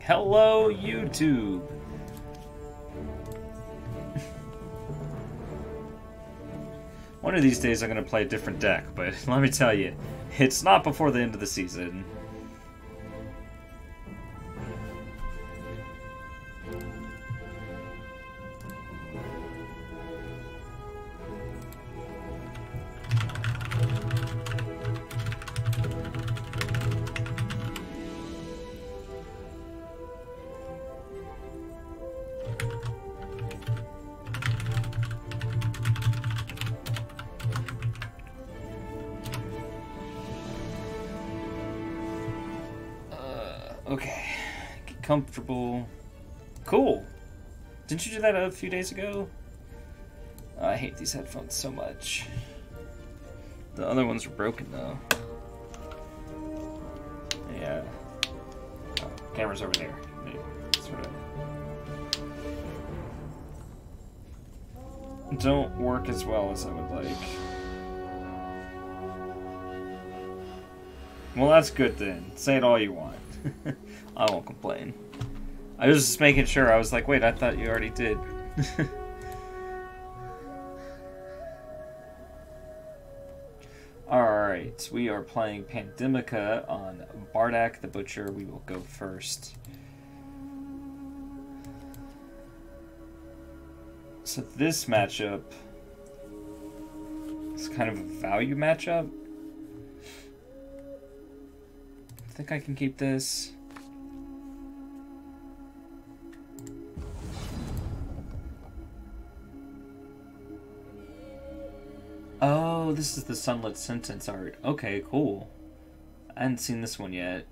watching. Hello, YouTube! One of these days I'm going to play a different deck, but let me tell you, it's not before the end of the season. Okay, get comfortable. Cool. Didn't you do that a few days ago? Oh, I hate these headphones so much. The other ones are broken though. Yeah. Oh, camera's over there. Maybe. Sort of. Don't work as well as I would like. Well, that's good then. Say it all you want. I won't complain. I was just making sure. I was like, wait, I thought you already did. Alright, we are playing Pandemica on Bardak the Butcher. We will go first. So this matchup is kind of a value matchup. I think I can keep this. Oh, this is the Sunlit Sentence art. Okay, cool. I hadn't seen this one yet.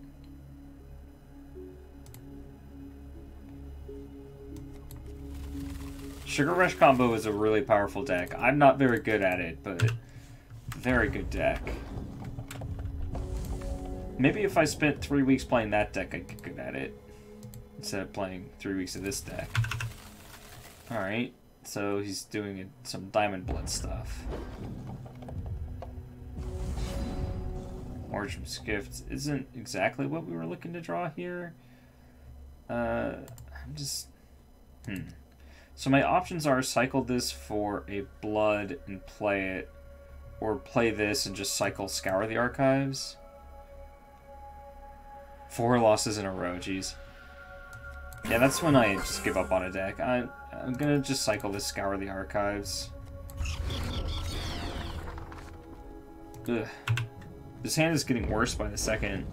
Sugar Rush combo is a really powerful deck. I'm not very good at it, but very good deck. Maybe if I spent 3 weeks playing that deck, I'd get good at it. Instead of playing 3 weeks of this deck. Alright, so he's doing some Diamond Blood stuff. Origins Gift isn't exactly what we were looking to draw here. I'm just... So my options are cycle this for a blood and play it, or play this and just cycle Scour the Archives. 4 losses in a row, jeez. Yeah, that's when I just give up on a deck. I'm gonna just cycle this Scour the Archives. Ugh. This hand is getting worse by the second.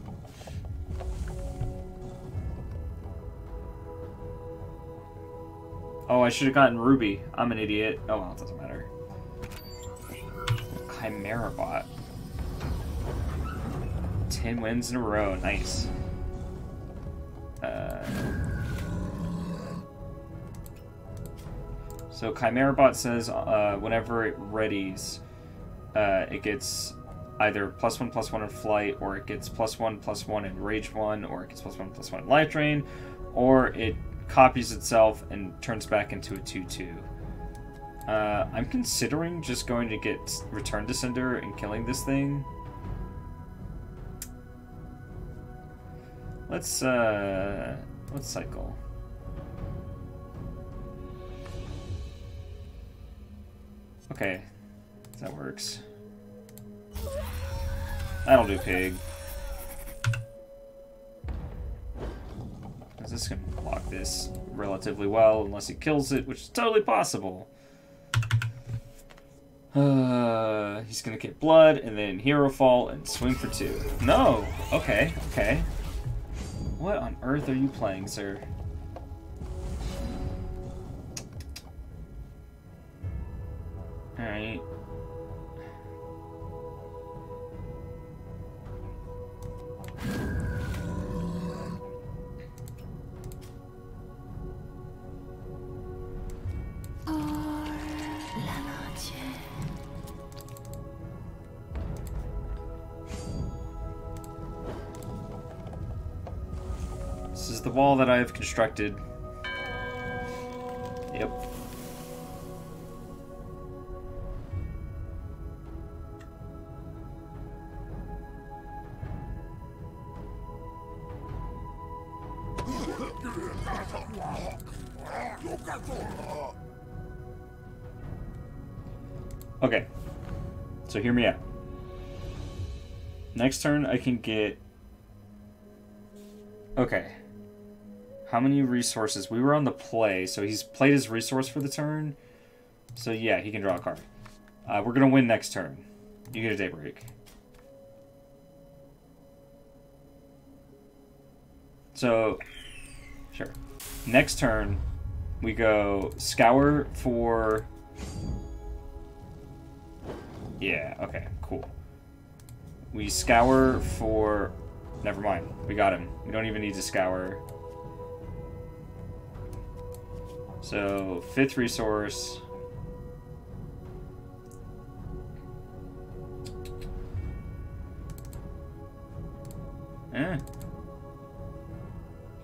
Oh, I should have gotten Ruby. I'm an idiot. Oh well, it doesn't matter. Chimera Bot. 10 wins in a row. Nice. So Chimera Bot says whenever it readies, it gets either +1/+1 in Flight, or it gets +1/+1 in Rage 1, or it gets +1/+1 in Life Drain, or it copies itself and turns back into a 2/2. I'm considering just going to get Return to Cinder and killing this thing. Let's cycle. Okay, that works. That'll do, Pig. This can block this relatively well, unless he kills it, which is totally possible. He's gonna get blood, and then Hero Fall, and swing for 2. No! Okay, okay. What on earth are you playing, sir? Alright. This is the wall that I have constructed. Yep. Okay, so hear me out. Next turn I can get... Okay. How many resources? We were on the play, so he's played his resource for the turn. So yeah, he can draw a card. We're going to win next turn. You get a Daybreak. So, sure. Next turn, we go Scour for... Yeah, okay, cool. We Scour for... Never mind, we got him. We don't even need to Scour. So, 5th resource.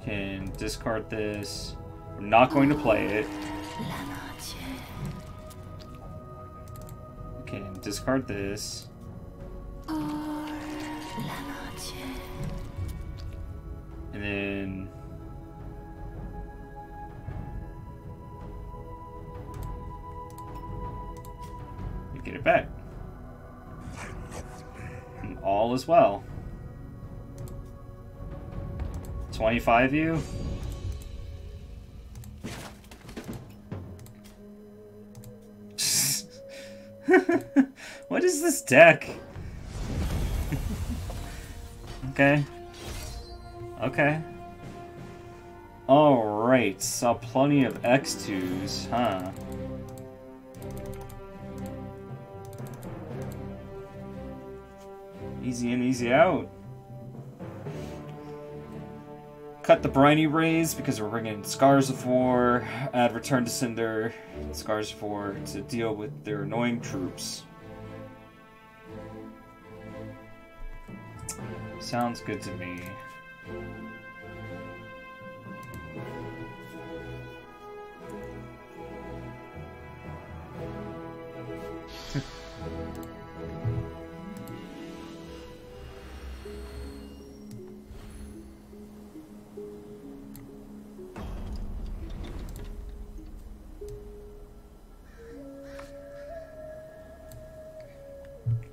Can discard this. I'm not going to play it. Can discard this. And then... we get it back. And all is well. 25 you? What is this deck? Okay. Okay. Alright, saw plenty of X2s, huh? Easy in, easy out. Cut the Briny Rays because we're bringing Scars of War. Add Return to Cinder, Scars of War to deal with their annoying troops. Sounds good to me.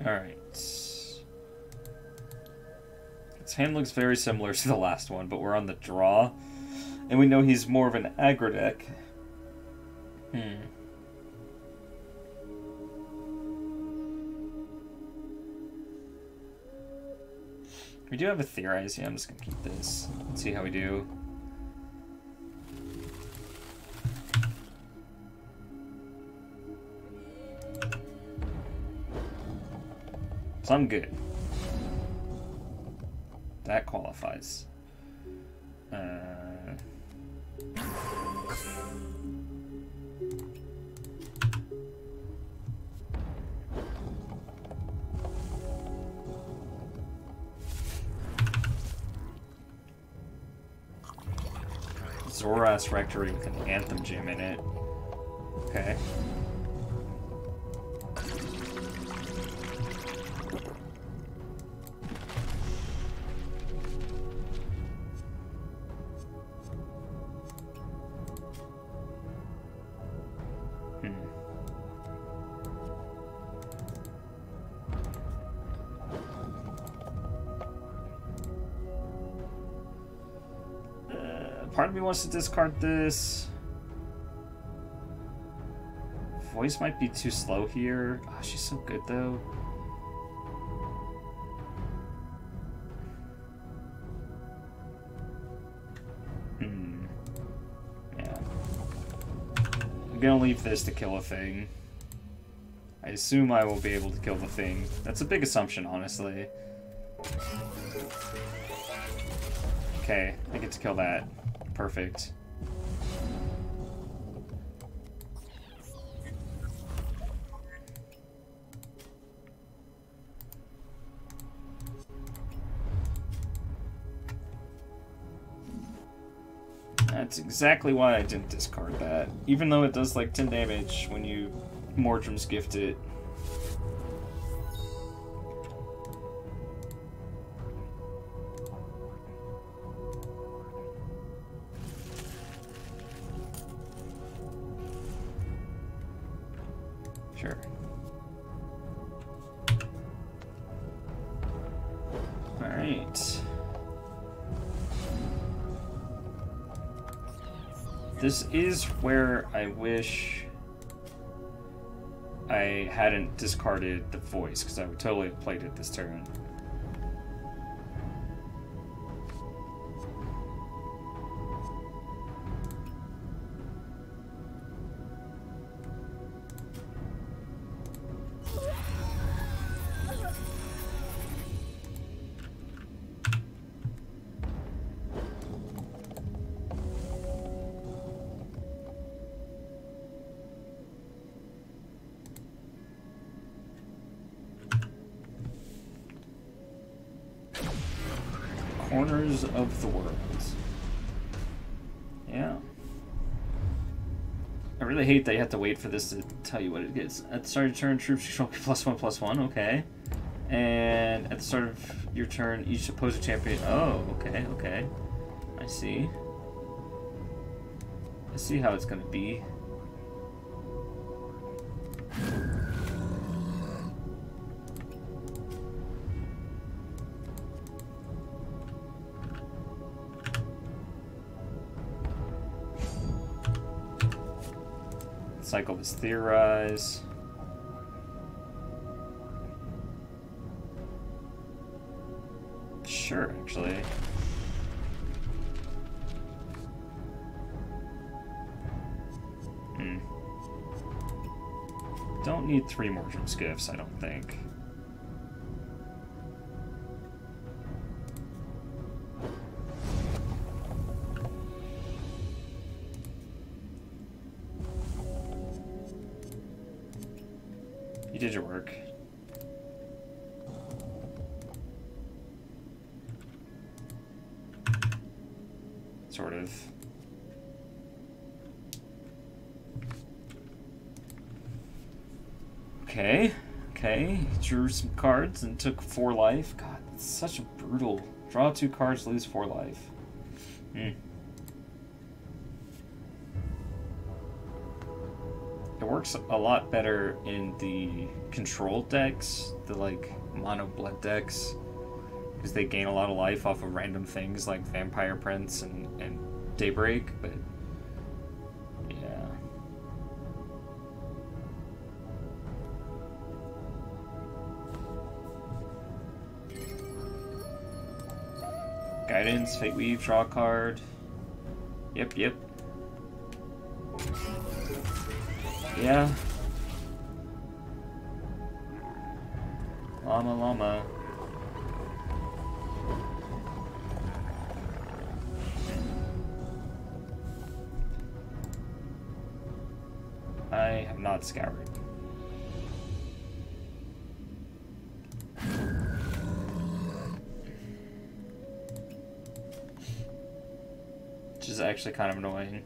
Alright. His hand looks very similar to the last one, but we're on the draw. And we know he's more of an aggro deck. We do have a Theorize. Yeah, I'm just gonna keep this. Let's see how we do. So I'm good. That qualifies. Zoras Rectory with an Anthem Gem in it. Okay. Part of me wants to discard this. Voice might be too slow here. Oh, she's so good though. Yeah. I'm gonna leave this to kill a thing. I assume I will be able to kill the thing. That's a big assumption, honestly. Okay, I get to kill that. Perfect. That's exactly why I didn't discard that. Even though it does like 10 damage when you Mordrum's Gift it. Sure. Alright. This is where I wish I hadn't discarded the voice, because I would totally have played it this turn. Corners of the world. Yeah. I really hate that you have to wait for this to tell you what it is. At the start of your turn, troops control +1/+1, okay. And at the start of your turn, each opposing champion... Oh, okay, okay. I see. I see how it's gonna be. Cycle this theorize. Sure, actually. Don't need 3 more drum skiffs, I don't think. You did your work. Sort of. Okay. Okay. Drew some cards and took 4 life. God, that's such a brutal. Draw 2 cards, lose 4 life. It works a lot better in the control decks, the like mono blood decks, because they gain a lot of life off of random things like Vampire Prince and Daybreak, but yeah. Guidance, Fate Weave, draw a card. Yep, yep. Yeah. Llama, llama. I have not scoured. Which is actually kind of annoying.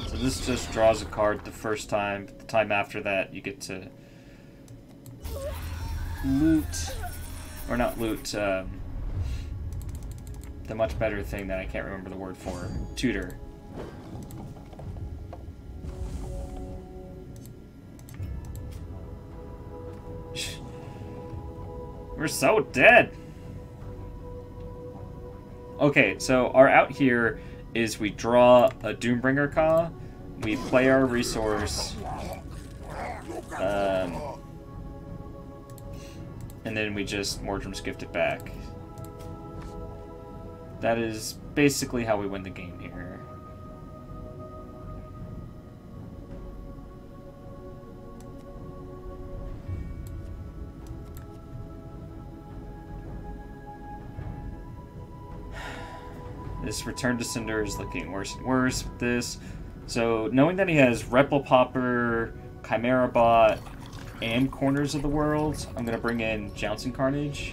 So this just draws a card the first time, but the time after that you get to loot, or not loot, the much better thing that I can't remember the word for, tutor. We're so dead! Okay, so our out here is we draw a Doombringer Ka, we play our resource, and then we just Mordrum's gift it back. That is basically how we win the game here. This Return to Cinder is looking worse and worse with this. So, knowing that he has Replicopper, Chimera Bot, and Corners of the World, I'm going to bring in Jouncing Carnage.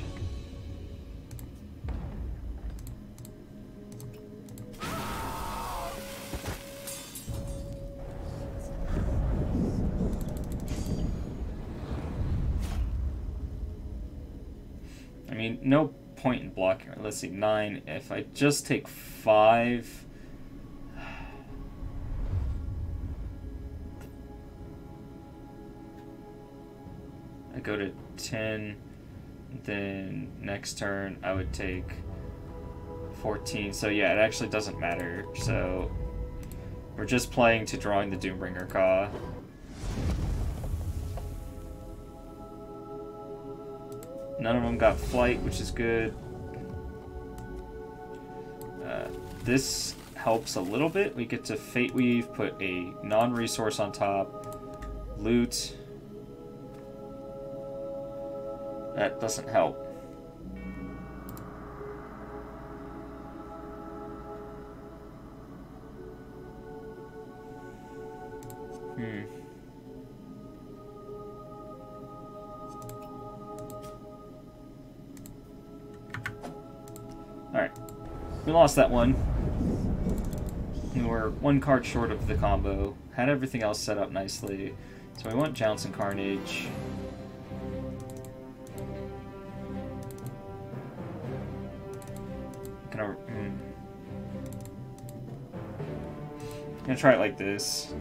I mean, no point in blocking. Let's see, 9. If I just take 5... go to 10, then next turn I would take 14. So yeah, it actually doesn't matter. So we're just playing to drawing the Doombringer Ka. None of them got flight, which is good. This helps a little bit. We get to Fate Weave, put a non-resource on top, loot. That doesn't help. Alright. We lost that one. We were one card short of the combo. Had everything else set up nicely. So we want Jounce and Carnage. I'm gonna try it like this.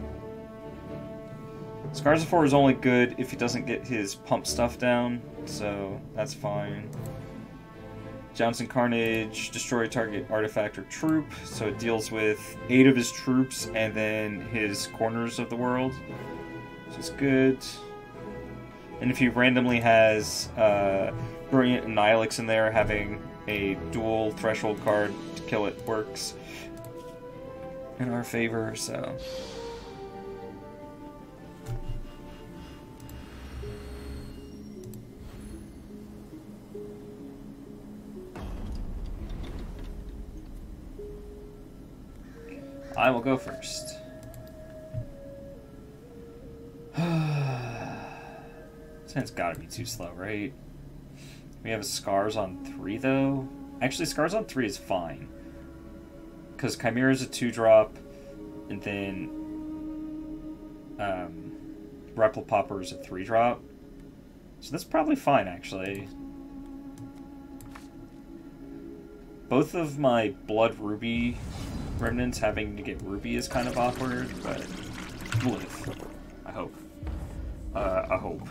Scars of 4 is only good if he doesn't get his pump stuff down, so that's fine. Jounce and Carnage, destroy target artifact or troop, so it deals with 8 of his troops and then his corners of the world, which is good. And if he randomly has Brilliant and Nihilix in there, having a dual threshold card to kill it works in our favor, so... I will go first. This hand's gotta be too slow, right? We have Scars on 3, though. Actually, Scars on 3 is fine. Because Chimera is a 2-drop, and then Replicopper is a 3-drop. So that's probably fine, actually. Both of my Blood Ruby remnants having to get Ruby is kind of awkward, but we'll live. I hope. I hope.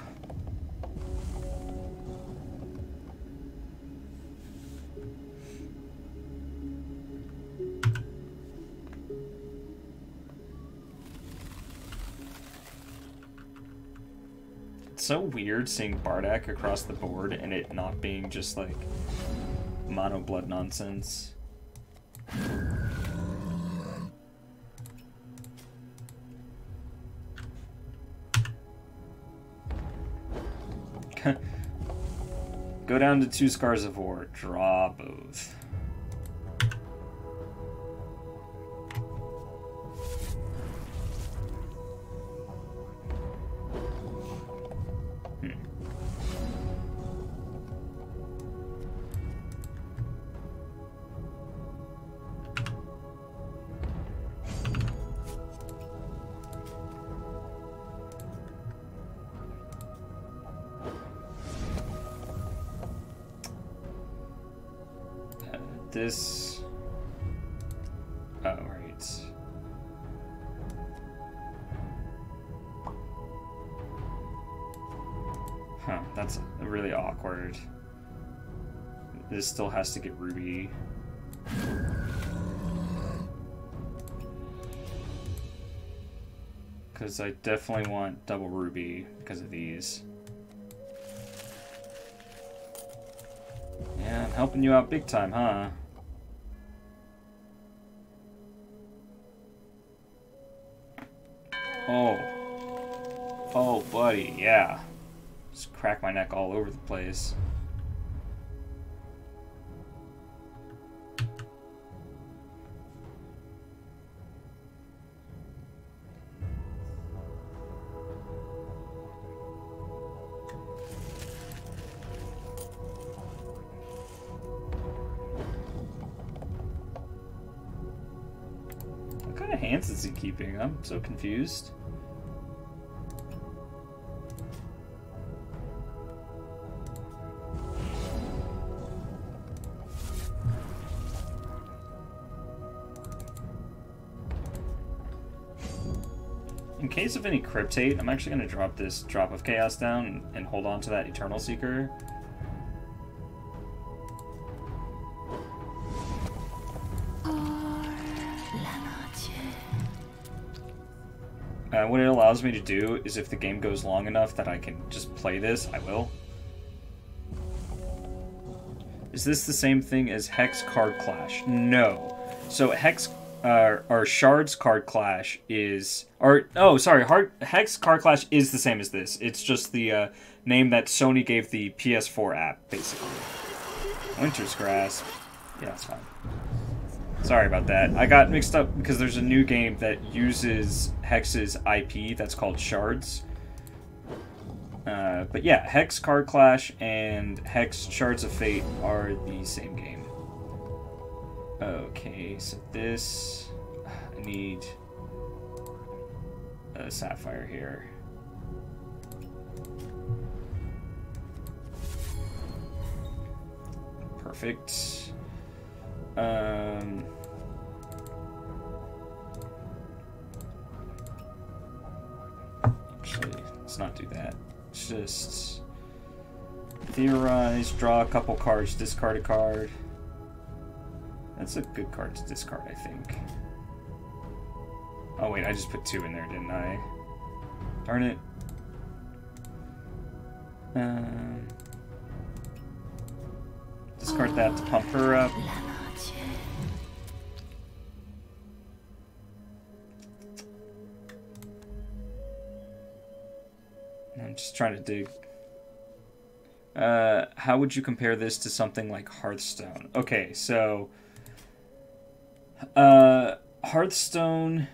It's so weird seeing Bardak across the board and it not being just like mono blood nonsense. Go down to 2 Scars of War. Draw both. This... Oh, right. Huh, that's really awkward. This still has to get Ruby. Because I definitely want double Ruby because of these. Yeah, I'm helping you out big time, huh? Oh. Oh, buddy, yeah. Just crack my neck all over the place. What kind of hands is he keeping? I'm so confused. In case of any Cryptate, I'm actually going to drop this Drop of Chaos down and hold on to that Eternal Seeker. What it allows me to do is if the game goes long enough that I can just play this, I will. Is this the same thing as Hex Card Clash? No. So Hex, or Shards Card Clash is, Hex Card Clash is the same as this. It's just the name that Sony gave the PS4 app, basically. Winter's Grasp. Yeah, that's fine. Sorry about that. I got mixed up because there's a new game that uses Hex's IP that's called Shards. But yeah, Hex Card Clash and Hex Shards of Fate are the same game. Okay, so this... I need a Sapphire here. Perfect. Actually, let's not do that. Just theorize, draw a couple cards, discard a card. That's a good card to discard, I think. Oh wait, I just put 2 in there, didn't I? Darn it. Discard that to pump her up. I'm just trying to dig. How would you compare this to something like Hearthstone? Okay, so Hearthstone.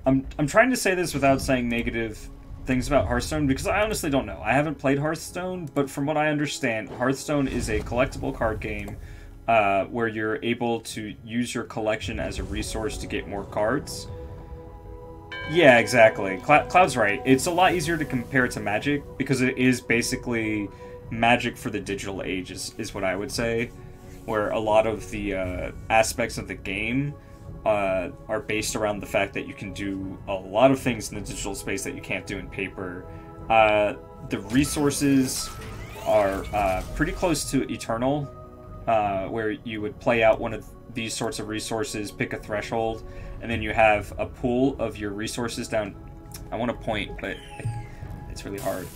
I'm trying to say this without saying negative things about Hearthstone because I honestly don't know. I haven't played Hearthstone, but from what I understand, Hearthstone is a collectible card game where you're able to use your collection as a resource to get more cards. Yeah, exactly. Cloud's right. It's a lot easier to compare to Magic because it is basically Magic for the digital age is what I would say, where a lot of the aspects of the game are based around the fact that you can do a lot of things in the digital space that you can't do in paper. The resources are pretty close to Eternal, where you would play out one of these sorts of resources, pick a threshold, and then you have a pool of your resources down. I want to point, but it's really hard.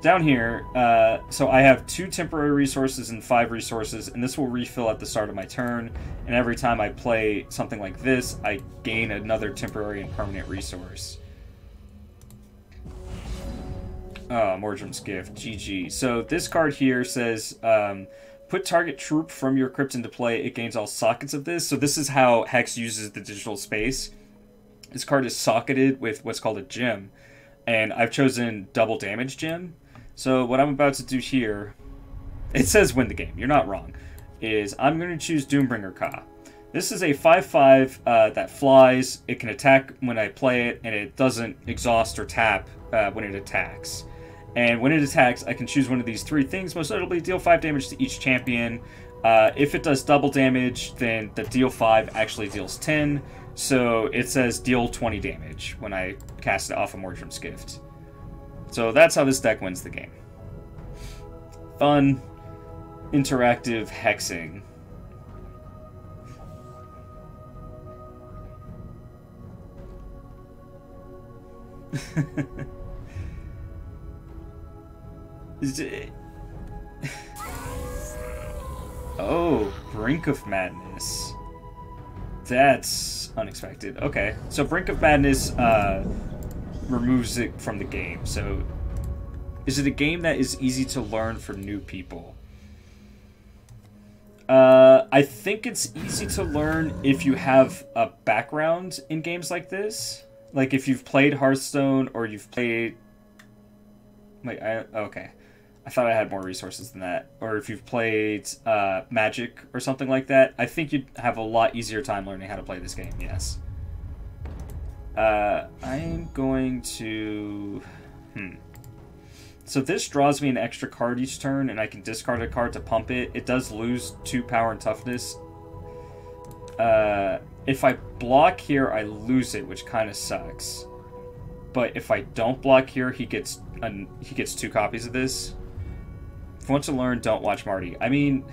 Down here, so I have 2 temporary resources and 5 resources, and this will refill at the start of my turn, and every time I play something like this, I gain another temporary and permanent resource. Mordrum's Gift, GG. So this card here says, put target troop from your crypt into play, it gains all sockets of this. So this is how Hex uses the digital space. This card is socketed with what's called a gem, and I've chosen double damage gem. So what I'm about to do here, it says win the game, you're not wrong, is I'm going to choose Doombringer Ka. This is a 5/5 that flies, it can attack when I play it, and it doesn't exhaust or tap when it attacks. And when it attacks, I can choose one of these 3 things, most notably deal 5 damage to each champion. If it does double damage, then the deal 5 actually deals 10. So it says deal 20 damage when I cast it off of Mordrum's Gift. So that's how this deck wins the game. Fun, interactive hexing. Oh, Brink of Madness. That's unexpected. Okay, so Brink of Madness removes it from the game. So, is it a game that is easy to learn for new people? I think it's easy to learn if you have a background in games like this. Like if you've played Hearthstone or you've played... Wait, okay. I thought I had more resources than that. Or if you've played Magic or something like that, I think you'd have a lot easier time learning how to play this game, yes. I'm going to... So this draws me an extra card each turn, and I can discard a card to pump it. It does lose 2 power and toughness. If I block here, I lose it, which kind of sucks. But if I don't block here, he gets 2 copies of this. If you want to learn, don't watch Marty. I mean,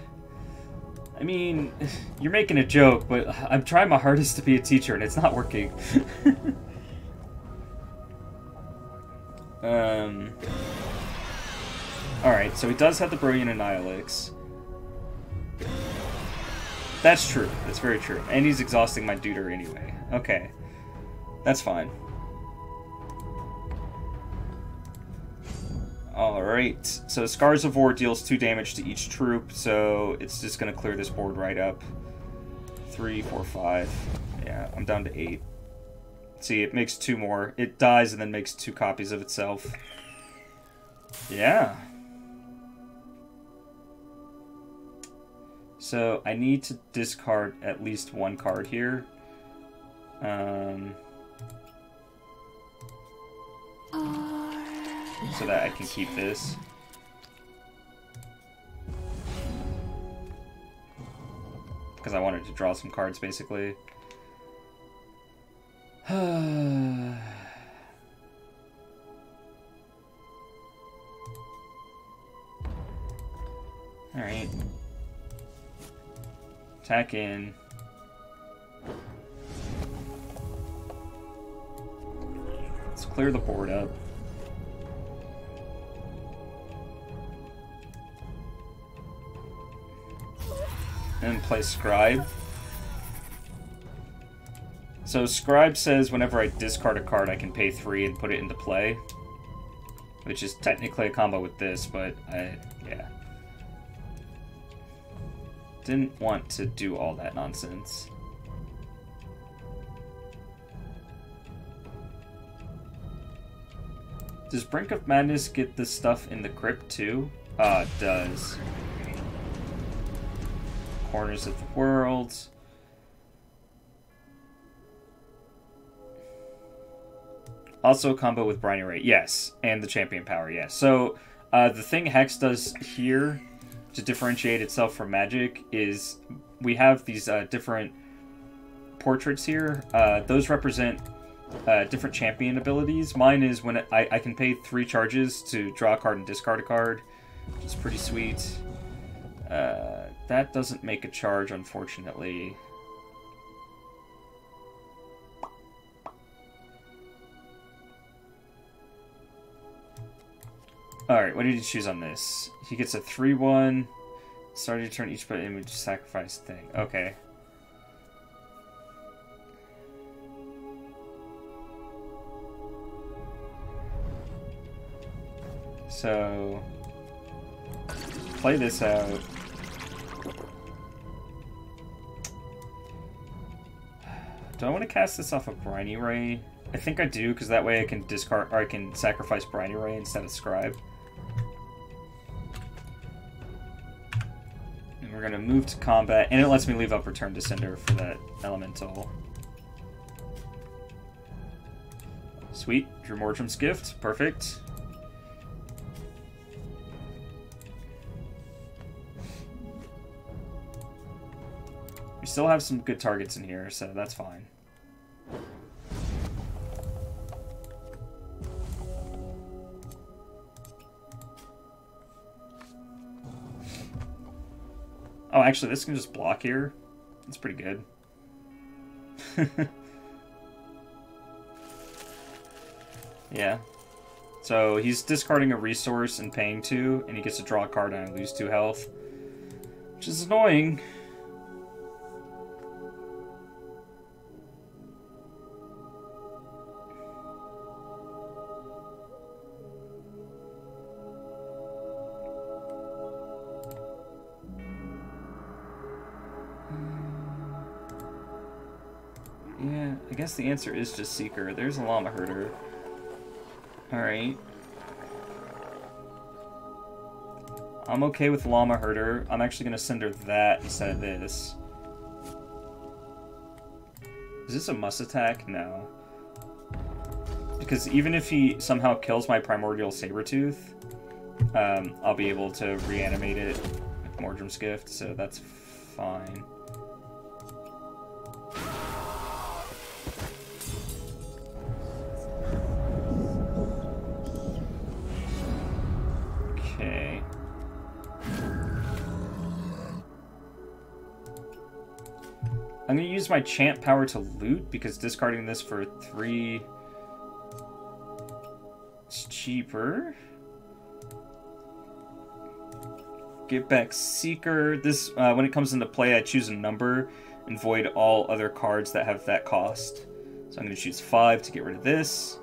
you're making a joke, but I'm trying my hardest to be a teacher, and it's not working. Alright, so he does have the Brilliant Annihilix. That's true. That's very true. And he's exhausting my Duder anyway. Okay. That's fine. Alright. So Scars of War deals 2 damage to each troop, so it's just going to clear this board right up. 3, 4, 5. Yeah, I'm down to 8. See, it makes 2 more. It dies and then makes 2 copies of itself. Yeah. So I need to discard at least 1 card here. So that I can keep this. Because I wanted to draw some cards, basically. Alright. Attack in. Let's clear the board up. And play Scribe. So Scribe says whenever I discard a card, I can pay 3 and put it into play. Which is technically a combo with this, but yeah. Didn't want to do all that nonsense. Does Brink of Madness get the stuff in the crypt too? It does. Corners of the World. Also a combo with Briny Ray. Yes. And the Champion Power, yes. So, the thing Hex does here to differentiate itself from Magic is we have these different portraits here. Those represent different champion abilities. Mine is when I can pay 3 charges to draw a card and discard a card, which is pretty sweet. That doesn't make a charge, unfortunately. Alright, what did he choose on this? He gets a 3-1. Start your turn, each put image sacrifice thing. Okay. So, play this out. Do I want to cast this off of Briny Ray? I think I do, because that way I can discard, or I can sacrifice Briny Ray instead of Scribe. And we're gonna move to combat, and it lets me leave up Return to Cinder for that elemental. Sweet, Drew Mordrum's Gift, perfect. We still have some good targets in here, so that's fine. Oh, actually, this can just block here. That's pretty good. Yeah. So he's discarding a resource and paying 2, and he gets to draw a card and I lose 2 health. Which is annoying. Yeah, I guess the answer is just Seeker. There's a Llama Herder. Alright. I'm okay with Llama Herder. I'm actually going to send her that instead of this. Is this a must attack? No. Because even if he somehow kills my Primordial Sabertooth, I'll be able to reanimate it with Mordrum's Gift, so that's fine. Alright, so I'm going to send her that. Alright, so I'm going to send her that instead of this. Is this a must attack? No. Because even if he somehow kills my Primordial Sabertooth, I'll be able to reanimate it with Mordrum's Gift, so that's fine. Alright, so I'm going to send her that instead of this. Is this a must attack? No. Because even if he somehow kills my Primordial Sabertooth, I'll be able to reanimate it with Mordrum's Gift, so that's fine. I'm going to use my chant power to loot, because discarding this for 3 is cheaper. Give back Seeker. This, when it comes into play, I choose a number and void all other cards that have that cost. So I'm going to choose 5 to get rid of this.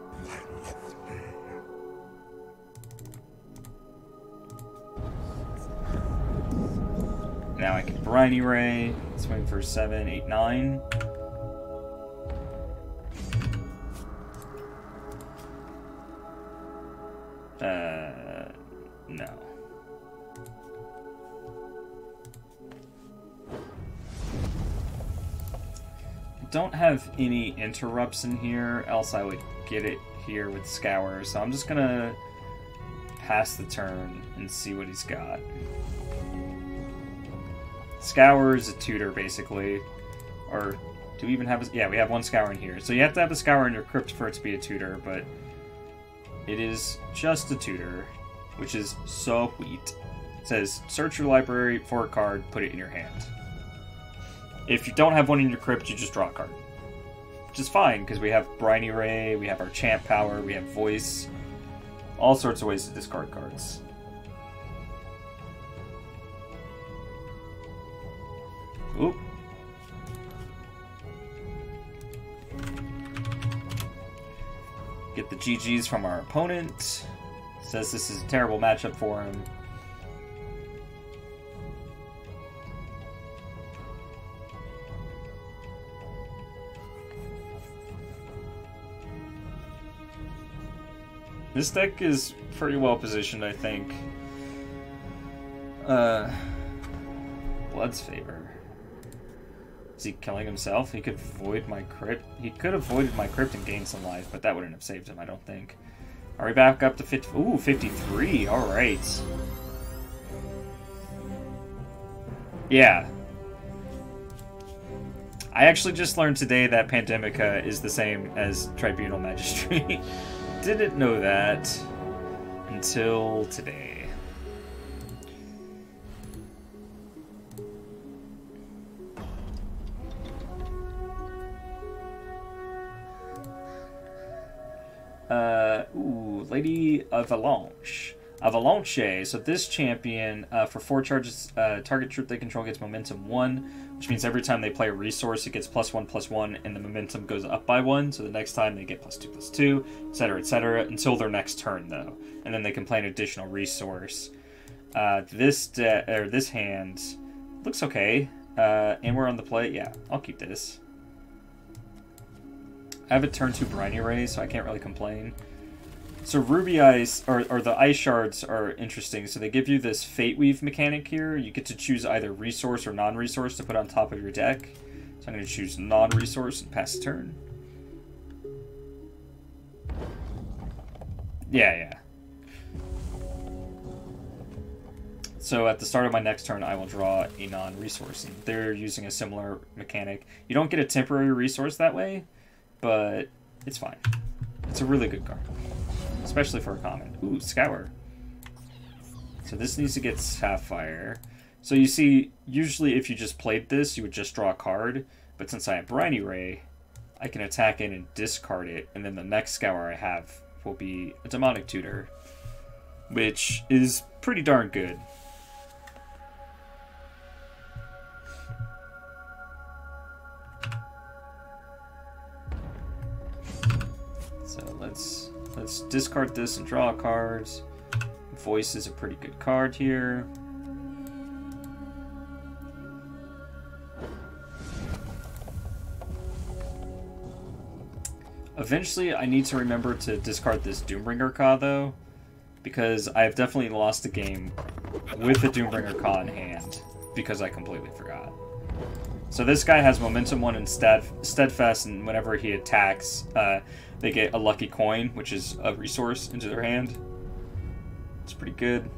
Now I can Briny Ray, swing for 7, 8, 9. No. I don't have any interrupts in here, else I would get it here with Scour, so I'm just gonna pass the turn and see what he's got. Scour is a tutor, basically. Or, do we even have a... Yeah, we have 1 Scour in here. So you have to have a Scour in your crypt for it to be a tutor, but it is just a tutor, which is so sweet. It says, search your library for a card, put it in your hand. If you don't have one in your crypt, you just draw a card. Which is fine, because we have Briny Ray, we have our chant power, we have voice. All sorts of ways to discard cards. Oop. Get the GGs from our opponent. Says this is a terrible matchup for him. This deck is pretty well positioned, I think. Blood's Favor. Is he killing himself? He could void my crypt. He could have voided my crypt and gained some life, but that wouldn't have saved him, I don't think. Are we back up to 50? Ooh, 53. Alright. Yeah. I actually just learned today that Pandemica is the same as Tribunal Magistry. Didn't know that until today. Lady Avalanche. Avalanche. So this champion, for 4 charges, target troop they control gets momentum 1, which means every time they play a resource, it gets +1/+1, and the momentum goes up by 1. So the next time they get +2/+2, etc., until their next turn, though, and then they can play an additional resource. This hand looks okay, and we're on the play. Yeah, I'll keep this. I have a turn 2 Briny Ray, so I can't really complain. So Ruby Ice, or the Ice Shards are interesting. So they give you this Fate Weave mechanic here. You get to choose either resource or non-resource to put on top of your deck. So I'm going to choose non-resource and pass the turn. Yeah. So at the start of my next turn, I will draw a non-resource. And they're using a similar mechanic. You don't get a temporary resource that way, but it's fine. It's a really good card. Especially for a common. Ooh, Scour. So this needs to get Sapphire. So you see, usually if you just played this, you would just draw a card. But since I have Briny Ray, I can attack it and discard it. And then the next Scour I have will be a Demonic Tutor, which is pretty darn good. So let's discard this and draw cards. Voice is a pretty good card here. Eventually, I need to remember to discard this Doombringer Ka, though, because I've definitely lost a game with a Doombringer Ka in hand, because I completely forgot. So this guy has Momentum 1 and Steadfast, and whenever he attacks, they get a lucky coin, which is a resource, into their hand. It's pretty good.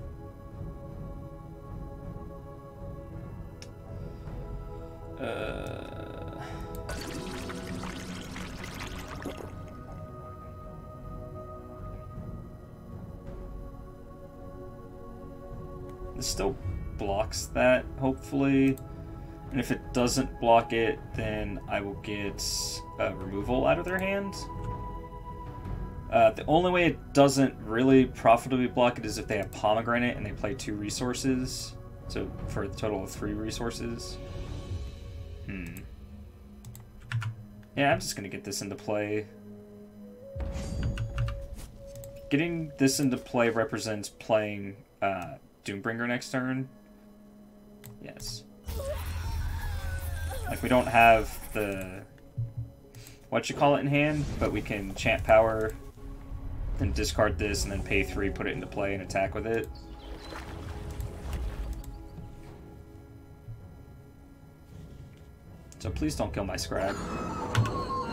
This still blocks that, hopefully. And if it doesn't block it, then I will get removal out of their hand. The only way it doesn't really profitably block it is if they have Pomegranate and they play 2 resources. So for a total of 3 resources. Yeah, I'm just going to get this into play. Getting this into play represents playing Doombringer next turn. Yes. Like, we don't have the whatchamacallit in hand, but we can chant power, then discard this, and then pay 3, put it into play, and attack with it. So please don't kill my Scribe.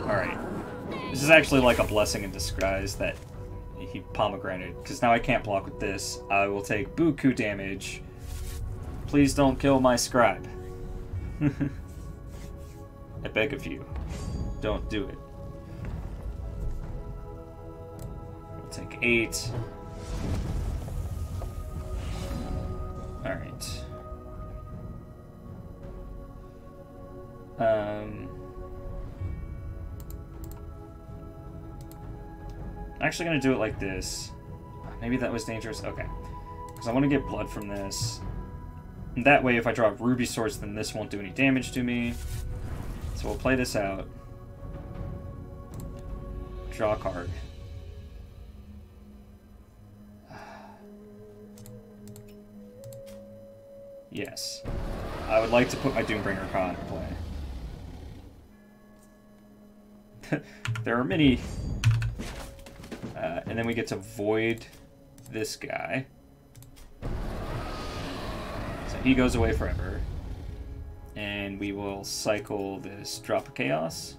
Alright. This is actually like a blessing in disguise that he Pomegranate, because now I can't block with this. I will take buku damage. Please don't kill my Scribe. I beg of you. Don't do it. We'll take 8. Alright. I'm actually going to do it like this. Maybe that was dangerous. Okay. Because I want to get blood from this. And that way, if I draw Ruby Swords, then this won't do any damage to me. So we'll play this out. Draw a card. Yes. I would like to put my Doombringer card in play. There are many... and then we get to void this guy. So he goes away forever. And we will cycle this Drop of Chaos.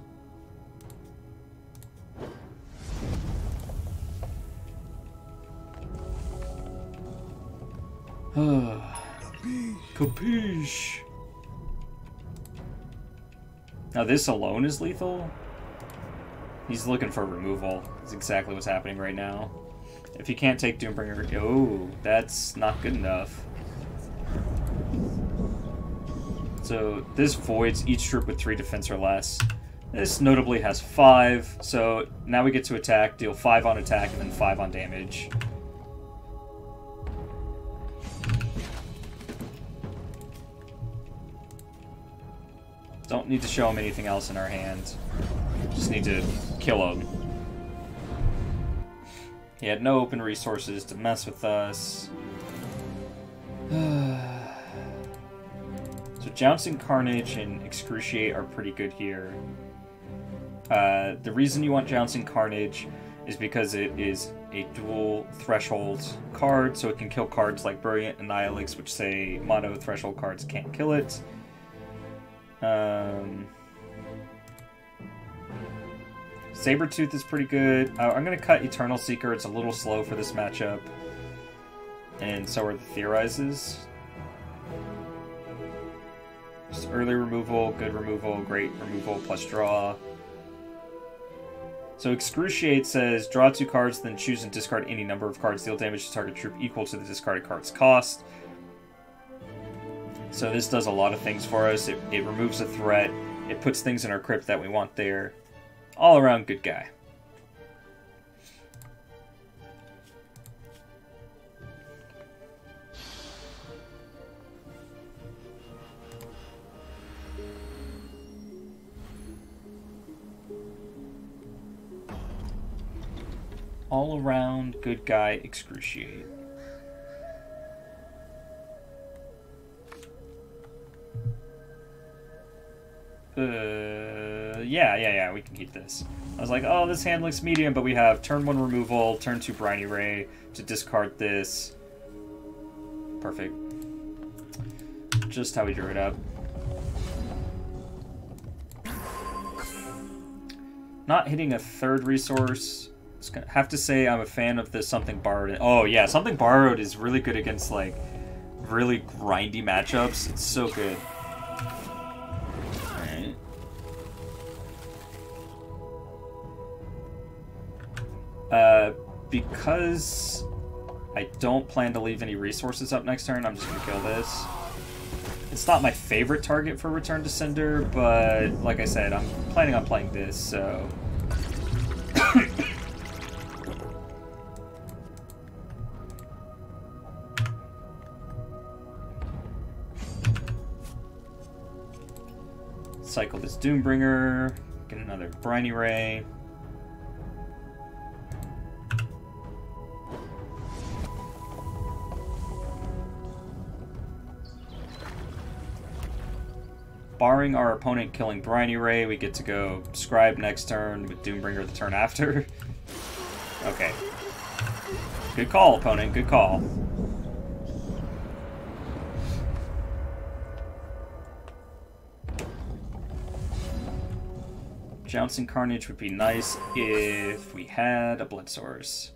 Capiche! Now this alone is lethal? He's looking for removal. That's exactly what's happening right now. If he can't take Doombringer... Oh, that's not good enough. So this voids each troop with 3 defense or less. This notably has 5, so now we get to attack, deal 5 on attack, and then 5 on damage. Don't need to show him anything else in our hand. Just need to kill him. He had no open resources to mess with us. So Jouncing Carnage and Excruciate are pretty good here. The reason you want Jouncing Carnage is because it is a dual threshold card, so it can kill cards like Brilliant and Nihilix, which say mono threshold cards can't kill it. Sabretooth is pretty good. I'm going to cut Eternal Seeker. It's a little slow for this matchup. And so are the Theorizes. Just early removal, good removal, great removal, plus draw. So Excruciate says, draw 2 cards, then choose and discard any number of cards. Deal damage to target troop equal to the discarded card's cost. So this does a lot of things for us. It removes a threat. It puts things in our crypt that we want there. All around good guy. All around good guy, Excruciate. Yeah, we can keep this. I was like, oh, this hand looks medium, but we have turn 1 removal, turn 2 Briny Ray to discard this. Perfect. Just how we drew it up. Not hitting a 3rd resource. Just gonna have to say I'm a fan of the Something Borrowed. Oh yeah, Something Borrowed is really good against like really grindy matchups. It's so good. Because I don't plan to leave any resources up next turn, I'm just going to kill this. It's not my favorite target for Return to Cinder, but like I said, I'm planning on playing this, so... Cycle this Doombringer, get another Briny Ray. Barring our opponent killing Briny Ray, we get to go Scribe next turn with Doombringer the turn after. Okay. Good call, opponent, good call. Jouncing Carnage would be nice if we had a Blood Source.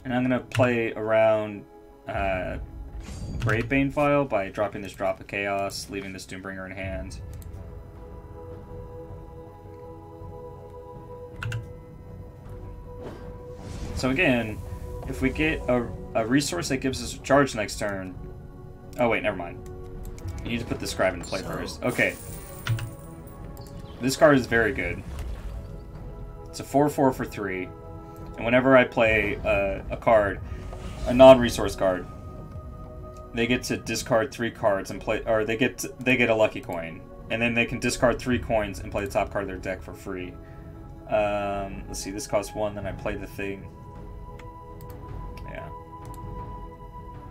And I'm going to play around Gravebane File by dropping this Drop of Chaos, leaving this Doombringer in hand. So again, if we get a resource that gives us a charge next turn... Oh wait, never mind. You need to put the Scribe into play first. Okay. This card is very good. It's a 4/4 for 3. And whenever I play a card, a non-resource card, they get to discard 3 cards and play, or they get a lucky coin, and then they can discard 3 coins and play the top card of their deck for free. Let's see, this costs 1, then I play the thing. Yeah,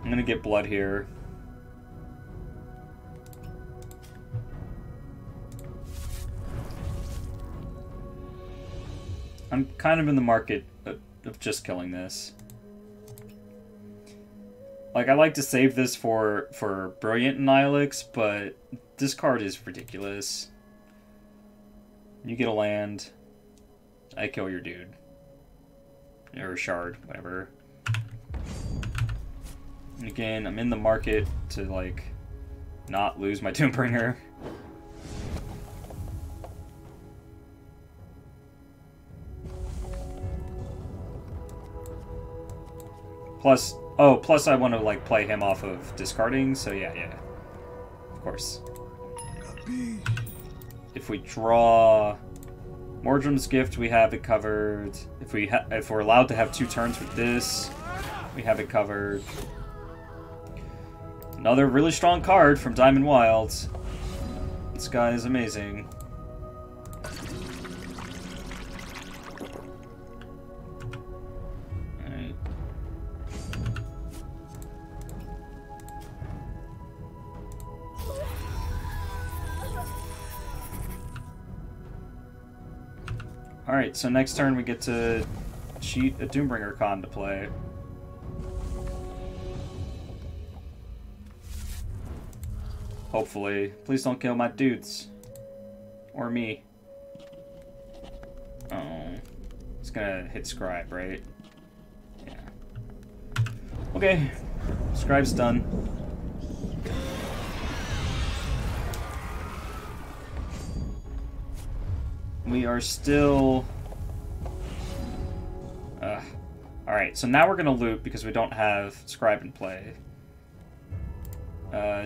I'm gonna get blood here. I'm kind of in the market of just killing this. Like, I like to save this for Brilliant Nihilix, but this card is ridiculous. You get a land, I kill your dude. Or shard, whatever. And again, I'm in the market to, like, not lose my Doombringer. Plus, oh, plus I want to, like, play him off of discarding, so yeah. Of course. If we draw Mordrum's Gift, we have it covered. If we're allowed to have 2 turns with this, we have it covered. Another really strong card from Diamond Wilds. This guy is amazing. Alright, so next turn we get to cheat a Doombringer con to play. Hopefully. Please don't kill my dudes. Or me. Oh. It's gonna hit Scribe, right? Yeah. Okay. Scribe's done. We are still... Alright, so now we're going to loot because we don't have Scribe in play.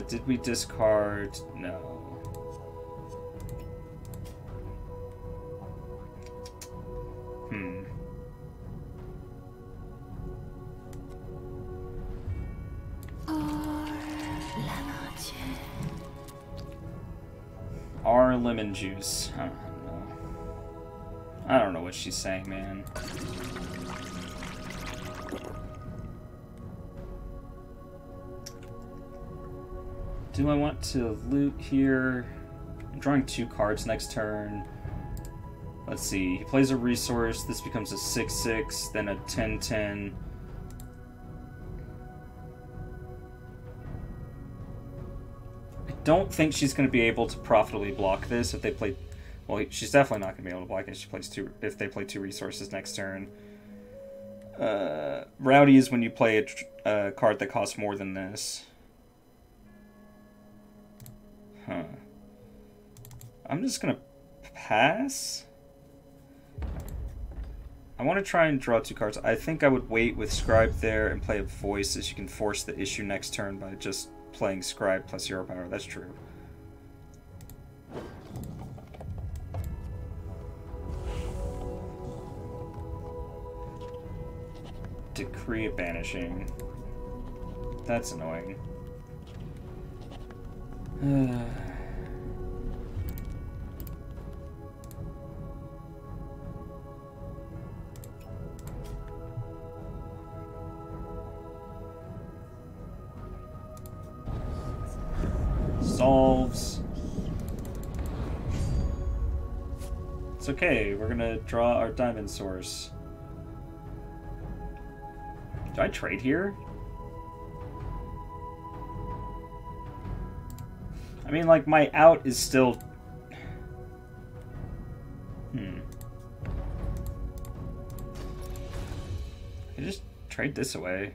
Did we discard? No. Our lemon juice. I don't know what she's saying, man. Do I want to loot here? I'm drawing 2 cards next turn. Let's see. He plays a resource. This becomes a 6/6, then a 10/10. I don't think she's going to be able to profitably block this if they play... Well, she's definitely not going to be able to block it if they play 2 resources next turn. Rowdy is when you play a card that costs more than this. Huh. I'm just going to pass. I want to try and draw 2 cards. I think I would wait with Scribe there and play a Voice, as you can force the issue next turn by just playing Scribe plus 0 power. That's true. Decree of Banishing. That's annoying. Solves. It's okay, we're gonna draw our diamond source. Do I trade here? I mean, like, my out is still... I just trade this away.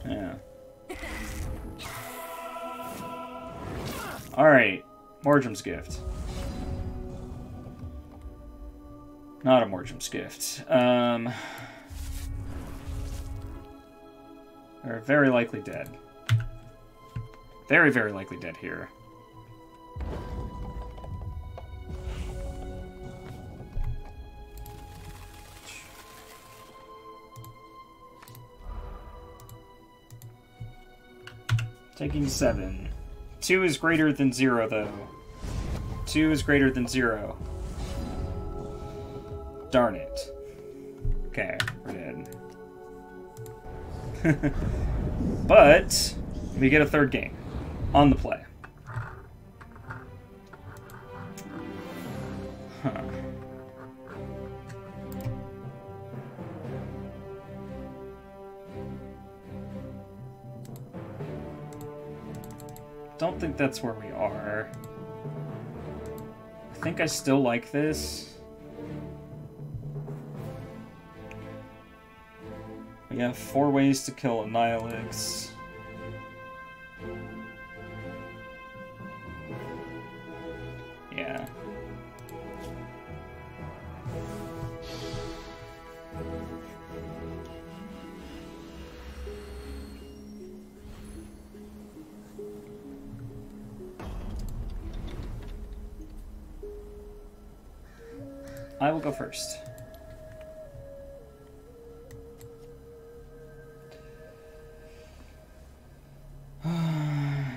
Yeah. Alright. Morgem's Gift. Not a Morgem's Gift. They're very likely dead. Very, very likely dead here. Taking 7. 2 is greater than 0, though. 2 is greater than 0. Darn it. Okay, we're dead. But we get a 3rd game on the play. Huh. Don't think that's where we are. I think I still like this. We have 4 ways to kill Annihilix. Yeah. I will go first.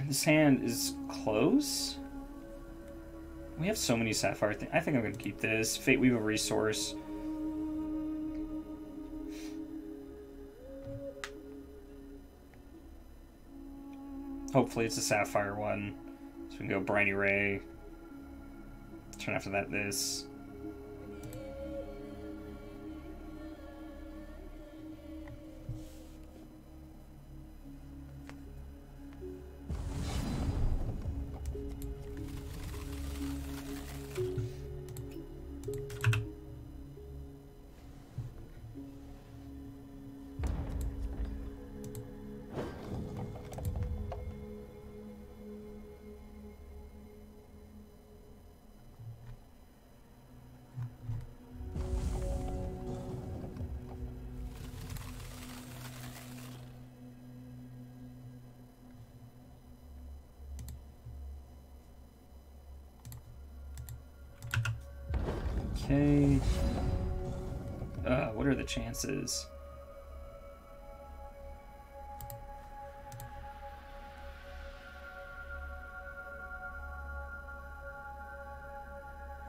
This hand is close. We have so many Sapphire things. I think I'm going to keep this. Fate Weave a resource. Hopefully it's a Sapphire one. So we can go Briny Ray. Turn after that this. Okay. What are the chances?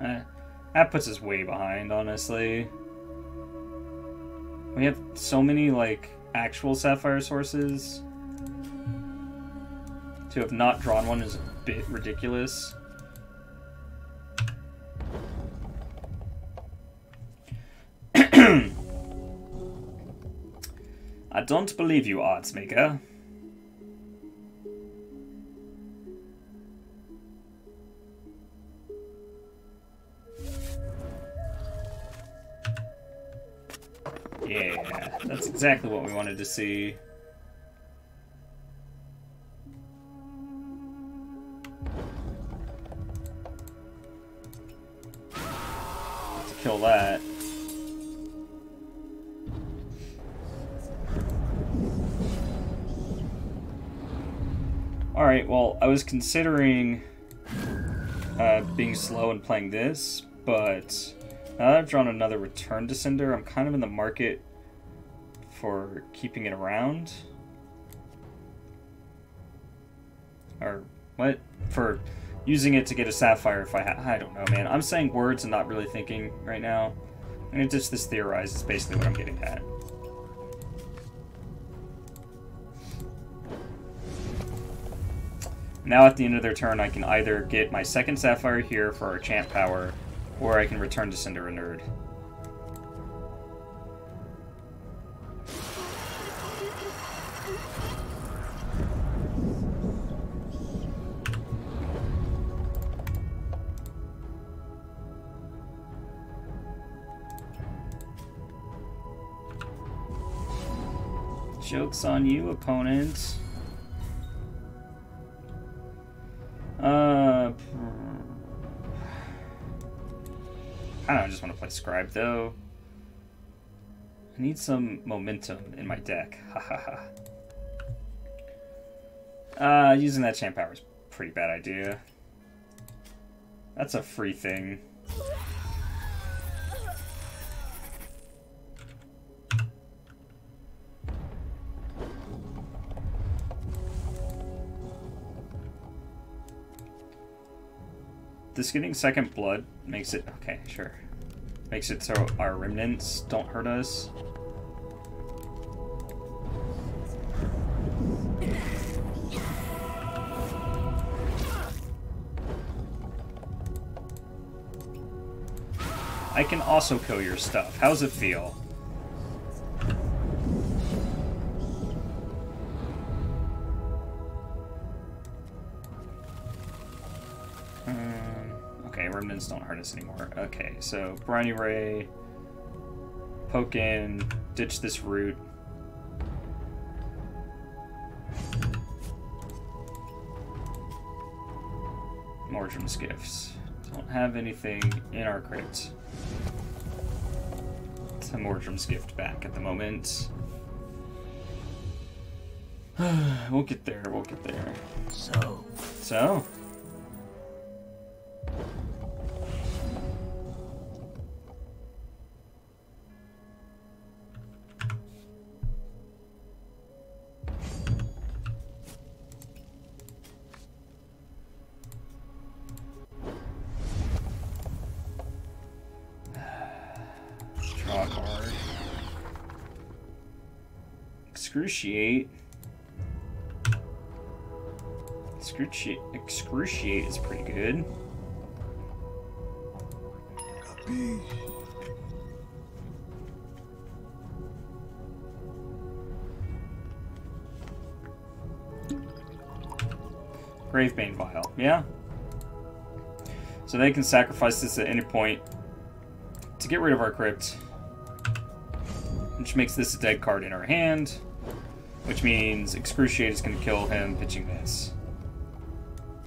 That puts us way behind, honestly. We have so many, like, actual Sapphire sources. To have not drawn one is a bit ridiculous. I don't believe you, Artsmaker. Yeah, that's exactly what we wanted to see. that. Alright, well, I was considering being slow and playing this, but now that I've drawn another Return to Cinder, I'm kind of in the market for keeping it around. Or, what? For using it to get a Sapphire if I don't know, man. I'm saying words and not really thinking right now. I'm gonna just theorize is basically what I'm getting at. Now at the end of their turn, I can either get my second Sapphire here for our Chant power, or I can Return to Cinder a nerd. Joke's on you, opponent. I just want to play Scribe, though. I need some momentum in my deck. Using that Chant power is a pretty bad idea. That's a free thing. This getting second blood makes it... Okay, sure. Makes it so our remnants don't hurt us. I can also kill your stuff. How's it feel? Okay, remnants don't hurt us anymore. Okay, so Briny Ray, poke in, ditch this root. Mordrum's Gifts. Don't have anything in our crypt to Mordrum's Gift back at the moment. We'll get there, we'll get there. So? Draw a card. Excruciate. Excruciate is pretty good. Copy. Gravebane Vial, yeah. So they can sacrifice this at any point to get rid of our crypt, which makes this a dead card in our hand, which means Excruciate is going to kill him pitching this.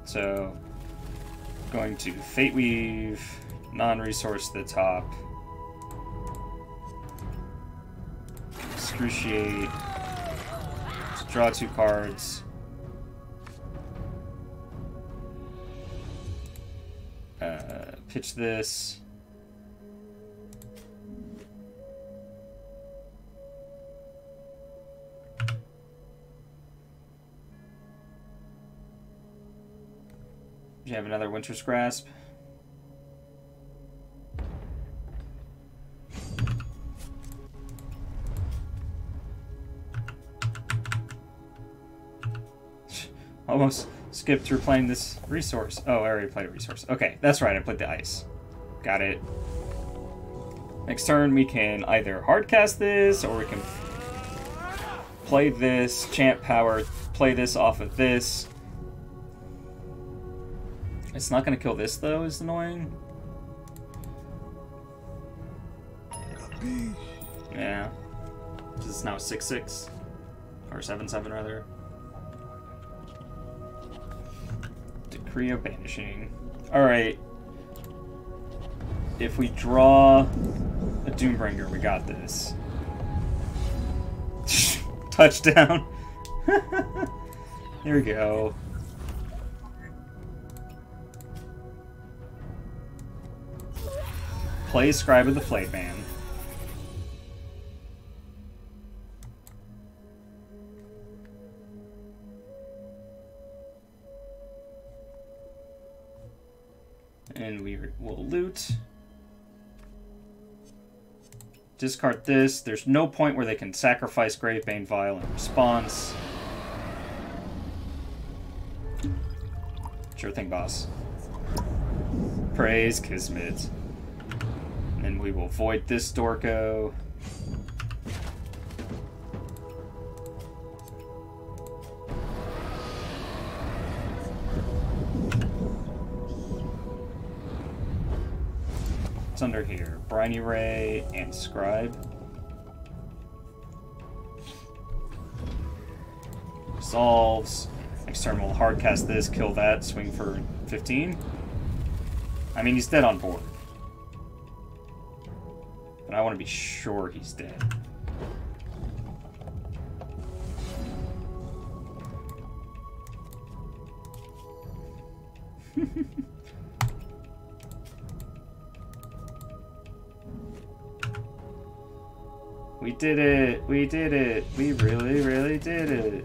So, going to Fate Weave, non-resource to the top, Excruciate, draw 2 cards, pitch this, you have another Winter's Grasp. Almost skipped through playing this resource. Oh, I already played a resource. Okay, that's right, I played the ice. Got it. Next turn, we can either hardcast this, or we can play this, chant power, play this off of this. It's not going to kill this, though, is annoying. Yeah. This is now 6/6. Or 7/7, rather. Decree of Banishing. Alright. if we draw a Doombringer, we got this. Touchdown. Here we go. Play Scribe of the Flayed Man. And we will loot. Discard this. There's no point where they can sacrifice Gravebane Vial in response. Sure thing, boss. Praise Kismet. And we will void this Dorko. What's under here? Briny Ray and Scribe. Resolves. Next turn we'll hardcast this, kill that, swing for 15. I mean, he's dead on board. But I want to be sure he's dead. We did it! We did it! We really, really did it!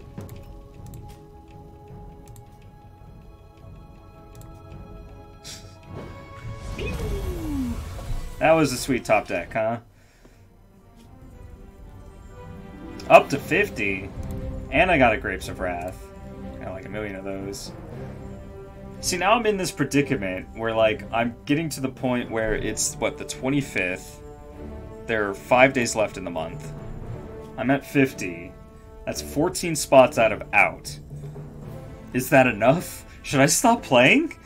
That was a sweet top deck, huh? Up to 50! And I got a Grapes of Wrath. Got like a million of those. See, now I'm in this predicament where, like, I'm getting to the point where it's, what, the 25th? There are 5 days left in the month. I'm at 50. That's 14 spots out of out. Is that enough? Should I stop playing?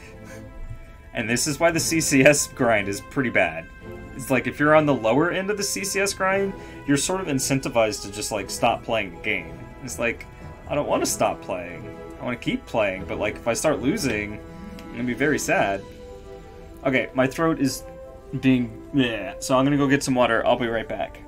And this is why the CCS grind is pretty bad. It's like, if you're on the lower end of the CCS grind, you're sort of incentivized to just, like, stop playing the game. It's like, I don't want to stop playing. I want to keep playing, but, like, if I start losing, I'm going to be very sad. Okay, my throat is being... yeah, so I'm going to go get some water. I'll be right back.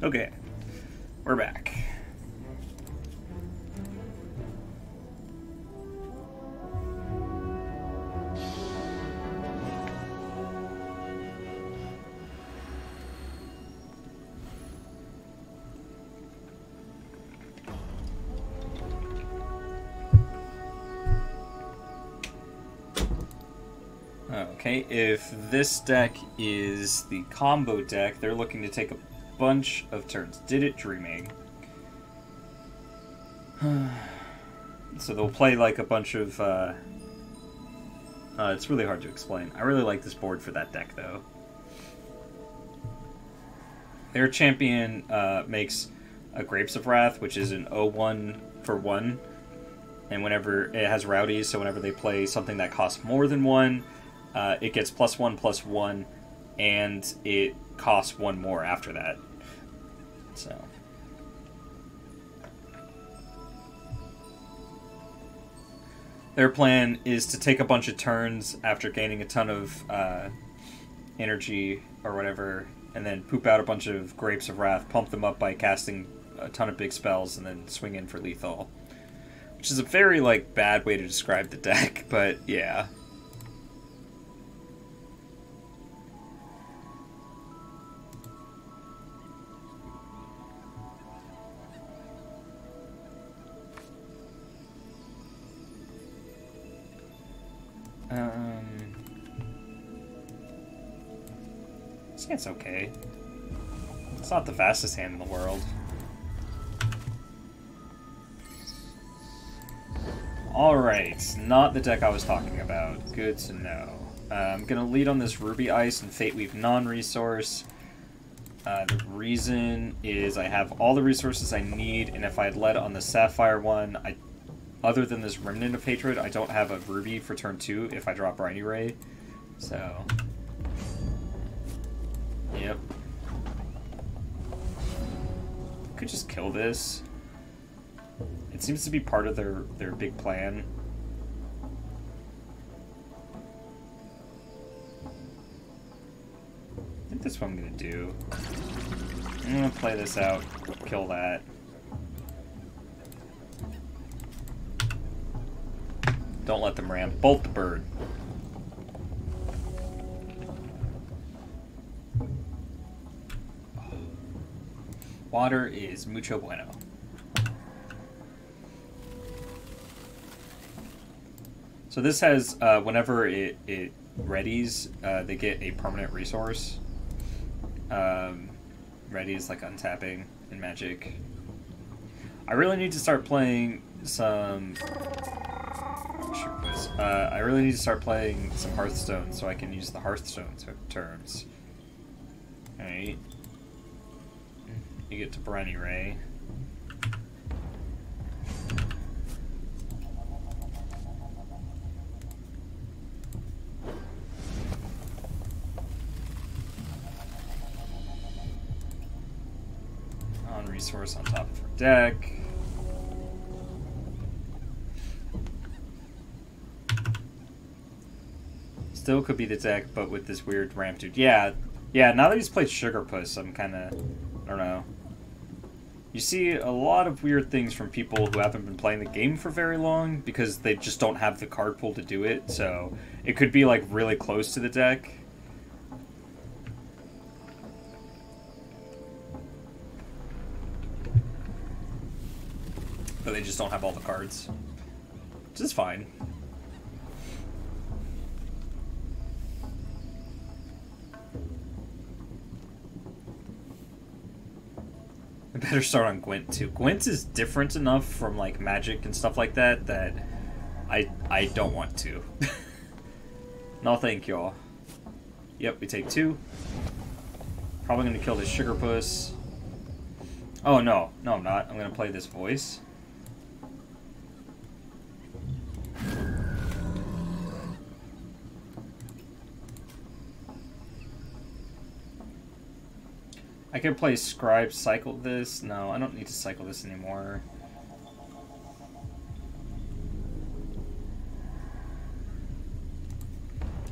Okay, we're back. Okay, if this deck is the combo deck, they're looking to take a bunch of turns. Did it dreaming. So they'll play like a bunch of it's really hard to explain. I really like this board for that deck though. Their champion makes a Grapes of Wrath, which is an 0-1 for 1. And whenever it has rowdies, so whenever they play something that costs more than 1, it gets +1/+1, and it costs 1 more after that. So their plan is to take a bunch of turns after gaining a ton of energy or whatever, and then poop out a bunch of Grapes of Wrath, pump them up by casting a ton of big spells and then swing in for lethal. Which is a very, like, bad way to describe the deck, but yeah. I think it's okay. It's not the fastest hand in the world. Alright, not the deck I was talking about. Good to know. I'm gonna lead on this Ruby Ice and Fate Weave non-resource. The reason is I have all the resources I need, and if I had led on the Sapphire one, other than this Remnant of Hatred, I don't have a Ruby for turn 2 if I drop Briny Ray. So... Yep. Could just kill this. It seems to be part of their big plan. I think that's what I'm gonna do. I'm gonna play this out, kill that. Don't let them ram. Bolt the bird. Water is mucho bueno. So this has, whenever it readies, they get a permanent resource. Ready is like untapping in Magic. I really need to start playing some... I really need to start playing some Hearthstone so I can use the Hearthstone terms. Alright. You get to Briny Ray. On resource on top of her deck. Still could be the deck, but with this weird ramp dude. Yeah, now that he's played Sugar Puss, I'm kinda... I don't know. You see a lot of weird things from people who haven't been playing the game for very long because they just don't have the card pool to do it, so it could be like really close to the deck. But they just don't have all the cards. Which is fine. I better start on Gwent too. Gwent is different enough from like Magic and stuff like that that I don't want to. No thank y'all. Yep, we take 2. Probably gonna kill this Sugar Puss. Oh no, no I'm not. I'm gonna play this Voice. I could play Scribe, cycle this. No, I don't need to cycle this anymore.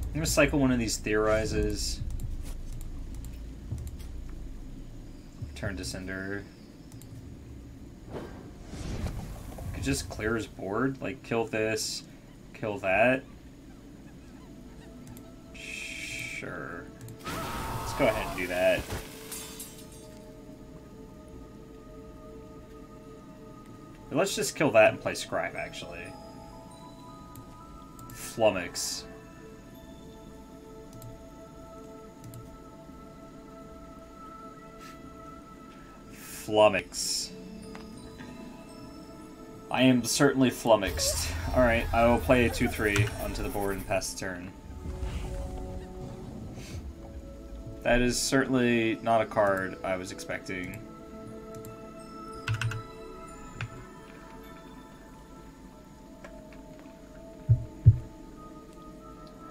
I'm gonna cycle one of these Theorizes. Turn to Cinder. Could just clear his board, like kill this, kill that. Sure. Let's go ahead and do that. But let's just kill that and play Scribe, actually. Flummox. Flummox. I am certainly flummoxed. Alright, I will play a 2-3 onto the board and pass the turn. That is certainly not a card I was expecting.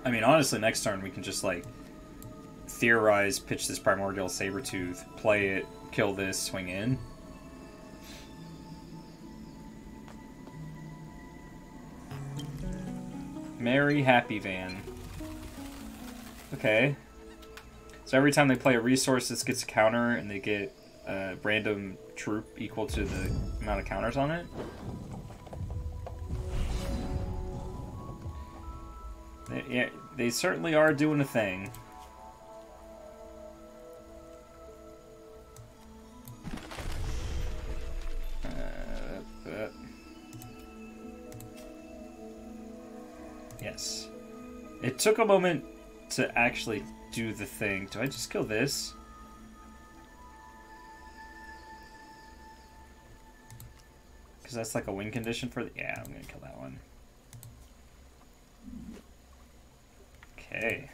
I mean, honestly, next turn we can just, like, theorize, pitch this Primordial Sabertooth, play it, kill this, swing in. Merry Happy Van. Okay. So every time they play a resource, this gets a counter, and they get random troop equal to the amount of counters on it. Yeah, they certainly are doing a thing. Yes. It took a moment to actually do the thing. Do I just kill this? Because that's like a win condition for the... Yeah, I'm going to kill that one. Okay.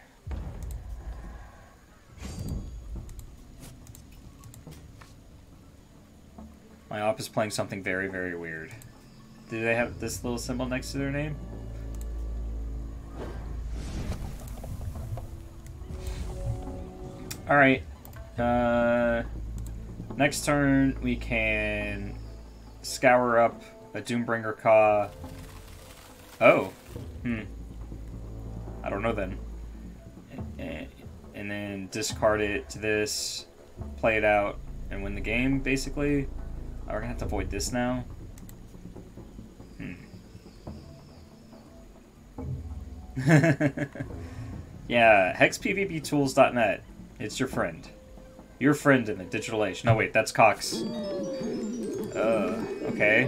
My op is playing something very, very weird. Do they have this little symbol next to their name? Alright. Next turn, we can scour up a Doombringer Ka. Oh. I don't know then. And then discard it to this, play it out, and win the game, basically. Oh, we're gonna have to avoid this now. Yeah, hexpvptools.net. It's your friend. Your friend in the digital age. No, wait, that's Cox. Okay.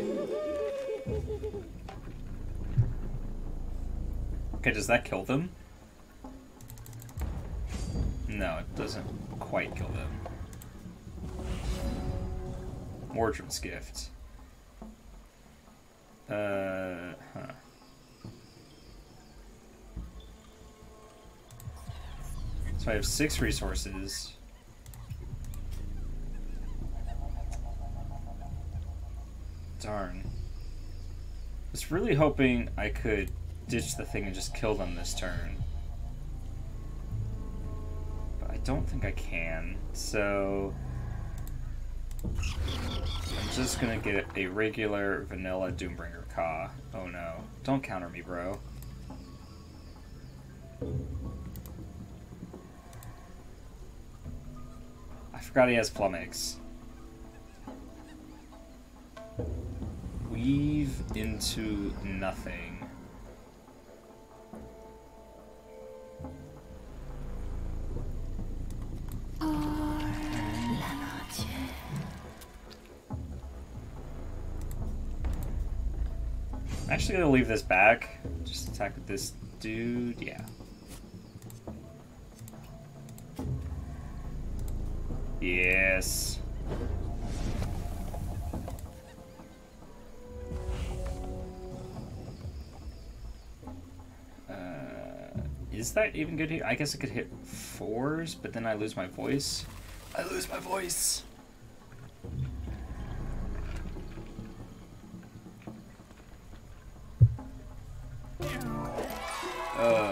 Okay, does that kill them? No, it doesn't quite kill them. Mordred's Gift. Huh. So I have 6 resources. Darn. I was really hoping I could ditch the thing and just kill them this turn. But I don't think I can, so... I'm just gonna get a regular vanilla Doombringer Ka. Oh no. Don't counter me, bro. I forgot he has Flummox. Weave into nothing. I'm actually gonna leave this back. Just attack with this dude. Yeah. Yes. Is that even good here? I guess I could hit 4s, but then I lose my voice. I lose my voice.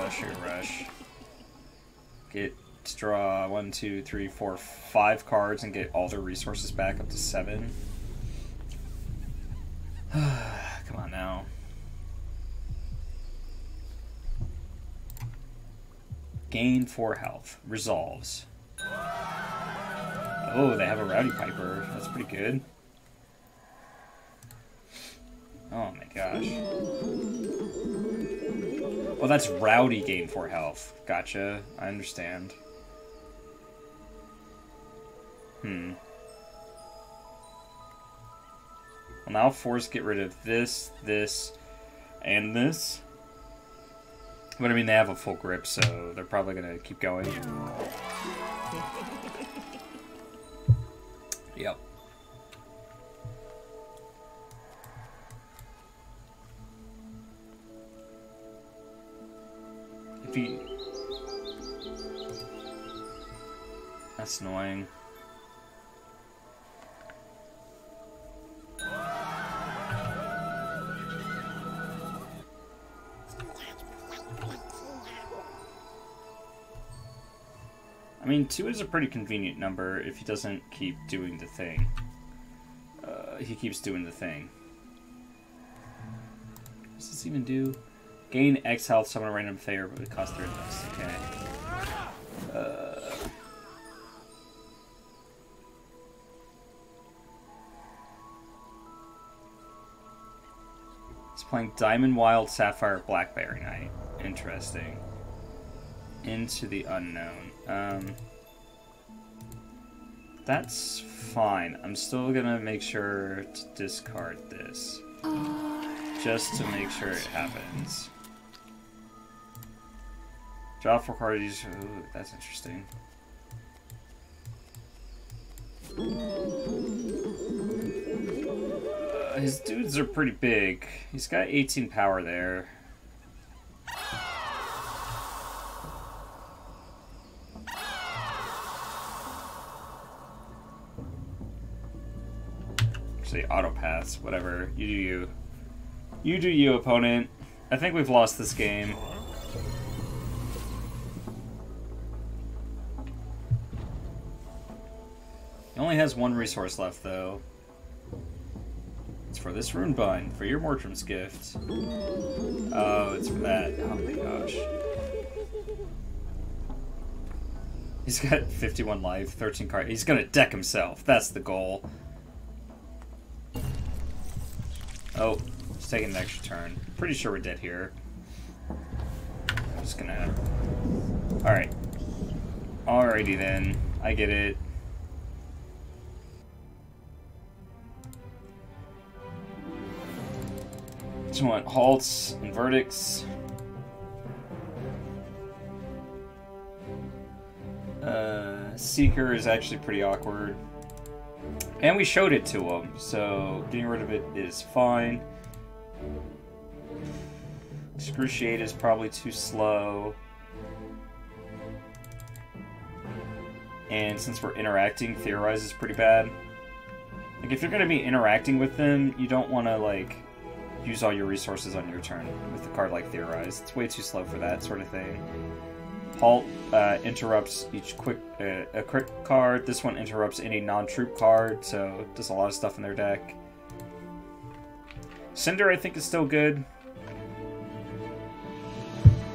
Sugar Rush. Get to draw 1, 2, 3, 4, 5 cards and get all their resources back up to 7. Come on now. Gain 4 health. Resolves. Oh, they have a Rowdy Piper. That's pretty good. Oh my gosh. Oh, that's Rowdy gain 4 health. Gotcha. I understand. Well, now force get rid of this, this, and this. But I mean, they have a full grip, so they're probably gonna keep going. Yep. If he... That's annoying. I mean, 2 is a pretty convenient number if he doesn't keep doing the thing. He keeps doing the thing. What does this even do? Gain X health, summon a random fair, but it costs 3 less. Okay. playing Diamond Wild Sapphire Blackberry Knight. Interesting. Into the unknown. That's fine. I'm still gonna make sure to discard this. Just to make sure it happens. Draw 4 cards. Ooh, that's interesting. His dudes are pretty big. He's got 18 power there. Actually, auto pass, whatever. You do you. You do you, opponent. I think we've lost this game. He only has 1 resource left, though. It's for this rune bind, for your Mortrim's gift. Oh, it's for that. Oh my gosh. He's got 51 life, 13 cards. He's gonna deck himself. That's the goal. Oh, he's taking an extra turn. Pretty sure we're dead here. I'm just gonna... Alright. Alrighty then. I get it. Just want halts and verdicts. Seeker is actually pretty awkward. And we showed it to him, so getting rid of it is fine. Excruciate is probably too slow. And since we're interacting, Theorize is pretty bad. Like, if you're going to be interacting with them, you don't want to, like, use all your resources on your turn with a card like Theorize. It's way too slow for that sort of thing. Halt interrupts each a quick card. This one interrupts any non-troop card, so it does a lot of stuff in their deck. Cinder, I think, is still good.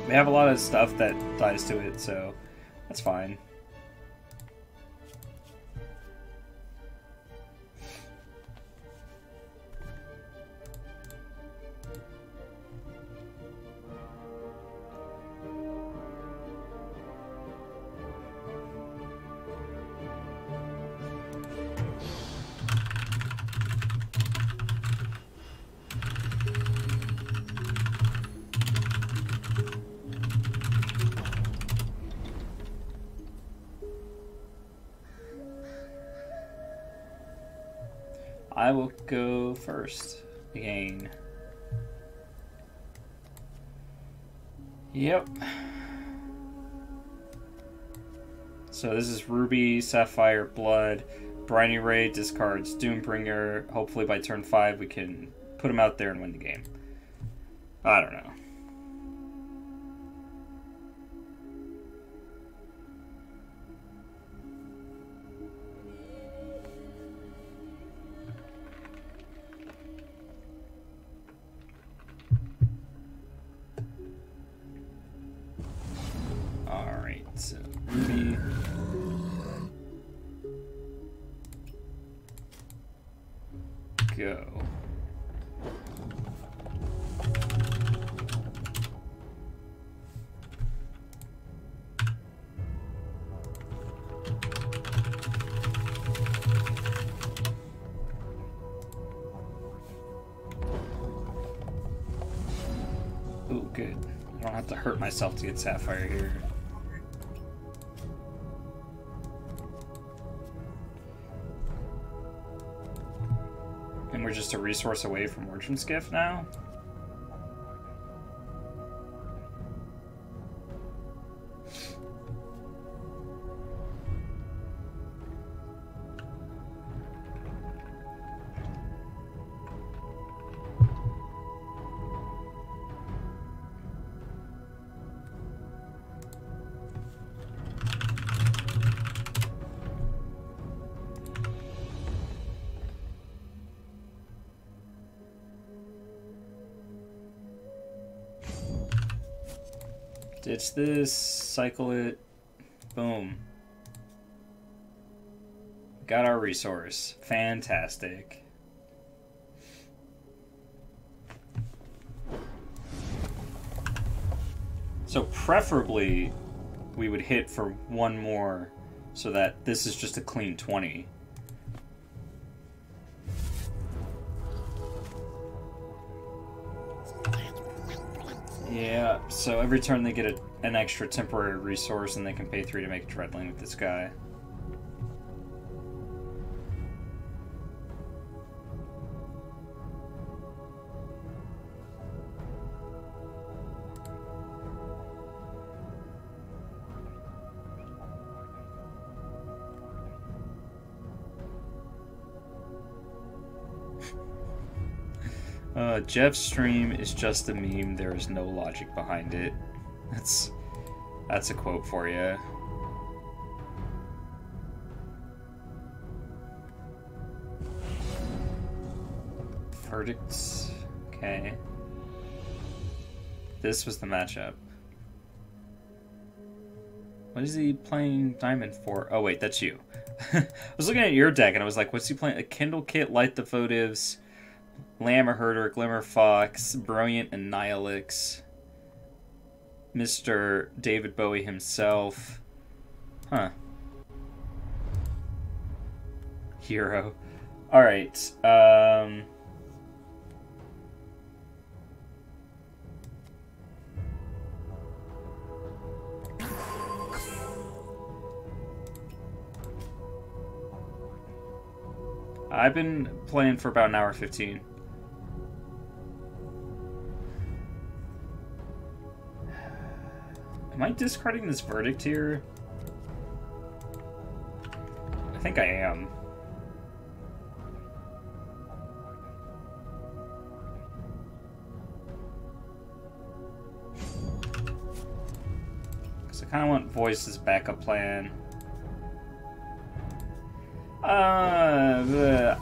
They have a lot of stuff that dies to it, so that's fine. I will go first again. Yep. So this is Ruby, Sapphire, Blood, Briny Ray discards Doombringer. Hopefully by turn 5 we can put him out there and win the game. I don't know. So, Ruby. Go. Ooh, good. I don't have to hurt myself to get Sapphire here. And we're just a resource away from Mortrim's Gift now? Ditch this, cycle it, boom. Got our resource. Fantastic. So preferably, we would hit for one more, so that this is just a clean 20. Yeah, so every turn they get an extra temporary resource, and they can pay 3 to make a Dreadling with this guy. Jeff's stream is just a meme. There is no logic behind it. That's a quote for you. Verdicts. Okay. This was the matchup. What is he playing Diamond for? Oh wait, that's you. I was looking at your deck and I was like, what's he playing? A Kindle Kit, Light the Votives, Lammer Herder, Glimmer Fox, Brilliant and Nihilix, Mr. David Bowie himself. Huh. Hero. Alright, I've been playing for about an hour 15. Am I discarding this Verdict here? I think I am. Because I kind of want Voice as backup plan.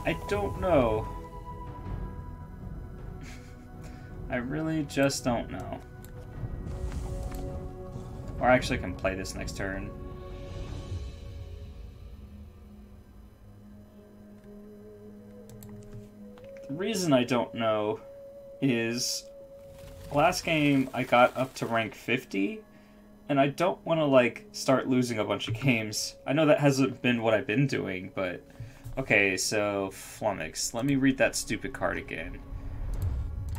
I don't know. I really just don't know. Or actually I can play this next turn. The reason I don't know is last game I got up to rank 50 and I don't want to like start losing a bunch of games. I know that hasn't been what I've been doing, but okay, so Flummox. Let me read that stupid card again.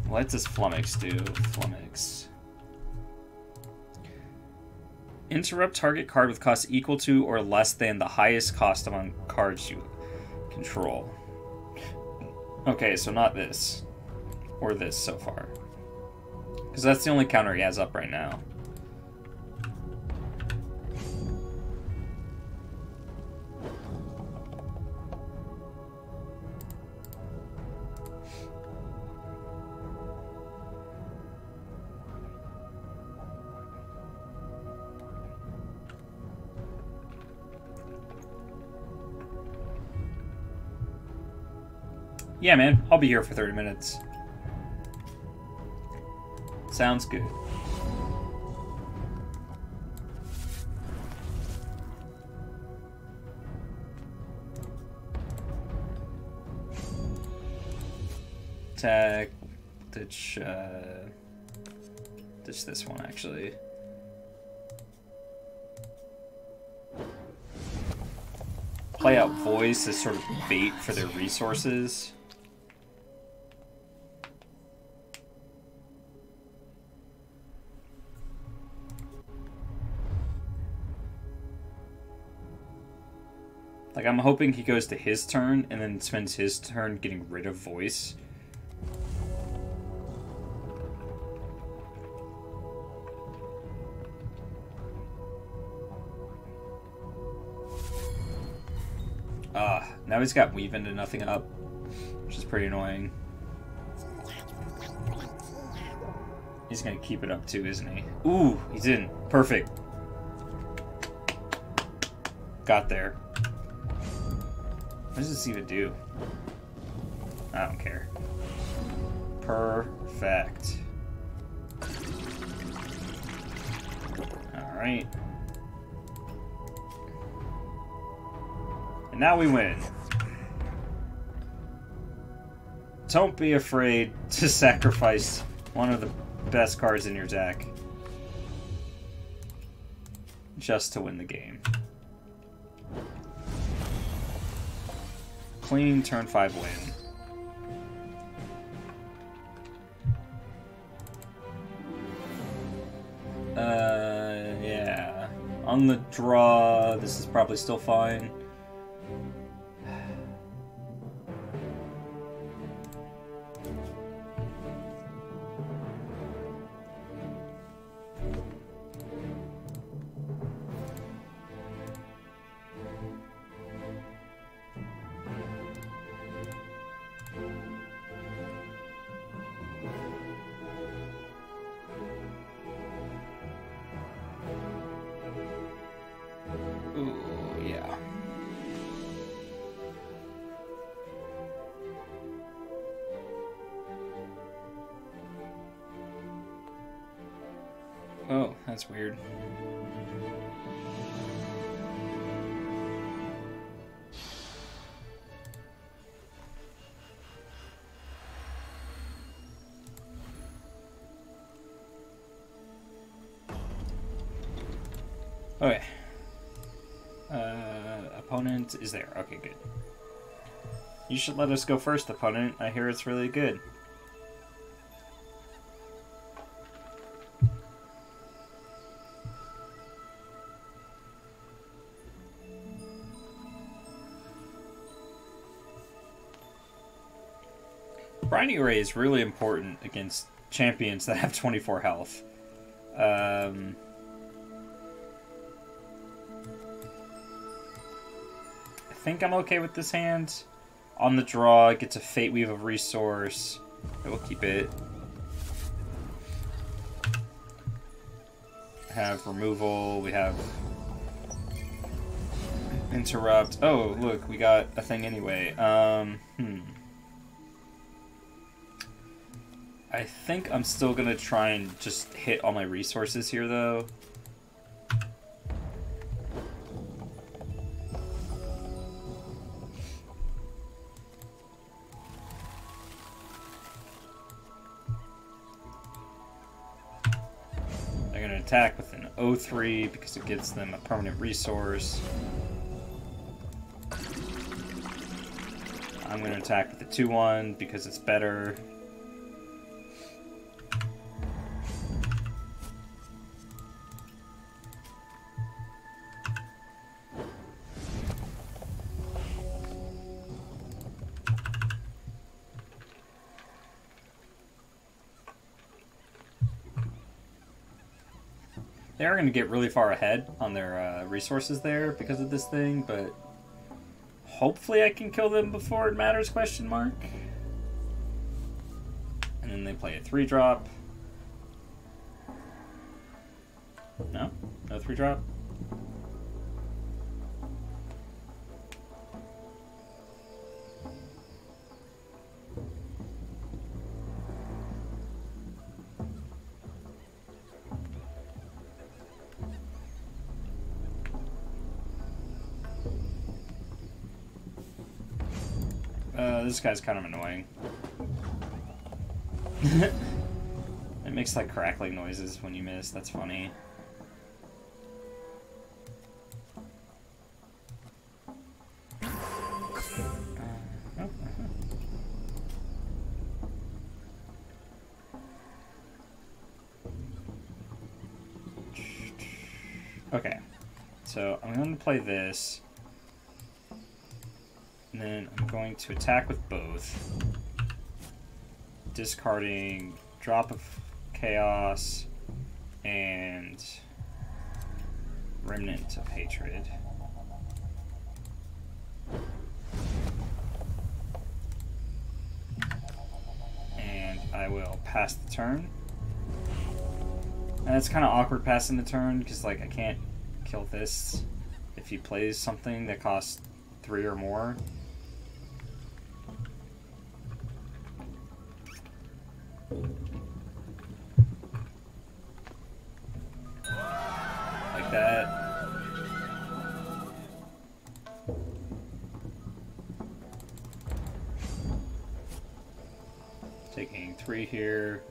What does Flummox do? Flummox. Interrupt target card with cost equal to or less than the highest cost among cards you control. Okay, so not this. Or this so far. Because that's the only counter he has up right now. Yeah, man, I'll be here for 30 minutes. Sounds good. Attack, ditch this one, actually. Play out Voice as sort of bait for their resources. Like, I'm hoping he goes to his turn and then spends his turn getting rid of Voice. Now he's got Weave into nothing up, which is pretty annoying. He's gonna keep it up too, isn't he? Ooh, he's in. Perfect. Got there. What does this even do? I don't care. Perfect. Alright. And now we win. Don't be afraid to sacrifice one of the best cards in your deck. just to win the game. Clean turn 5 win. Yeah. On the draw, this is probably still fine. Ooh, yeah. Oh, that's weird. Okay. Opponent is there. Okay, good. You should let us go first, opponent. I hear it's really good. Briny Ray is really important against champions that have 24 health. I think I'm okay with this hand. On the draw, it gets a Fate Weave of resource. I will keep it. Have removal. We have interrupt. Oh, look, we got a thing anyway. I think I'm still gonna try and just hit all my resources here, though. They're gonna attack with an 0-3 because it gives them a permanent resource. I'm gonna attack with a 2-1 because it's better. They are going to get really far ahead on their resources there because of this thing, but hopefully I can kill them before it matters, question mark. And then they play a 3-drop. No? No 3-drop? This guy's kind of annoying. It makes like crackling noises when you miss. That's funny. Okay, so I'm going to play this. And then I'm going to attack with both. Discarding Drop of Chaos and Remnant of Hatred. And I will pass the turn. And it's kind of awkward passing the turn because like I can't kill this if he plays something that costs 3 or more. Like that. Taking 3 here.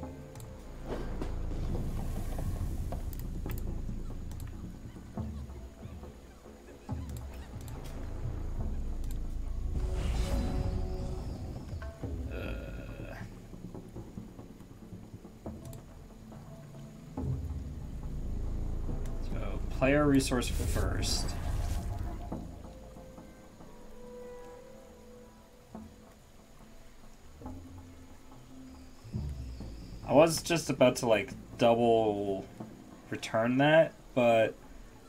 play our resource first. I was just about to, like, double return that, but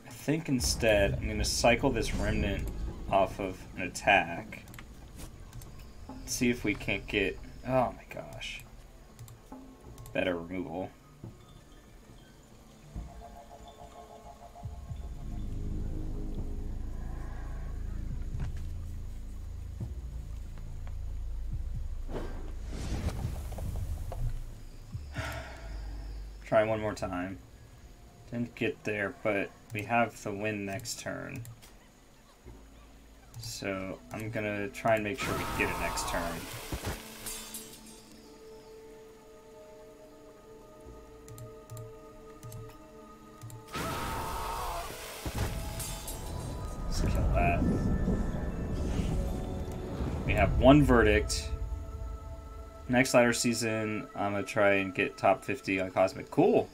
I think instead I'm going to cycle this remnant off of an attack. See if we can't get... Oh my gosh. Better removal. Try one more time. Didn't get there, but we have the win next turn. So I'm gonna try and make sure we get it next turn. Let's kill that. We have one verdict. Next ladder season, I'm gonna try and get top 50 on Cosmic. Cool.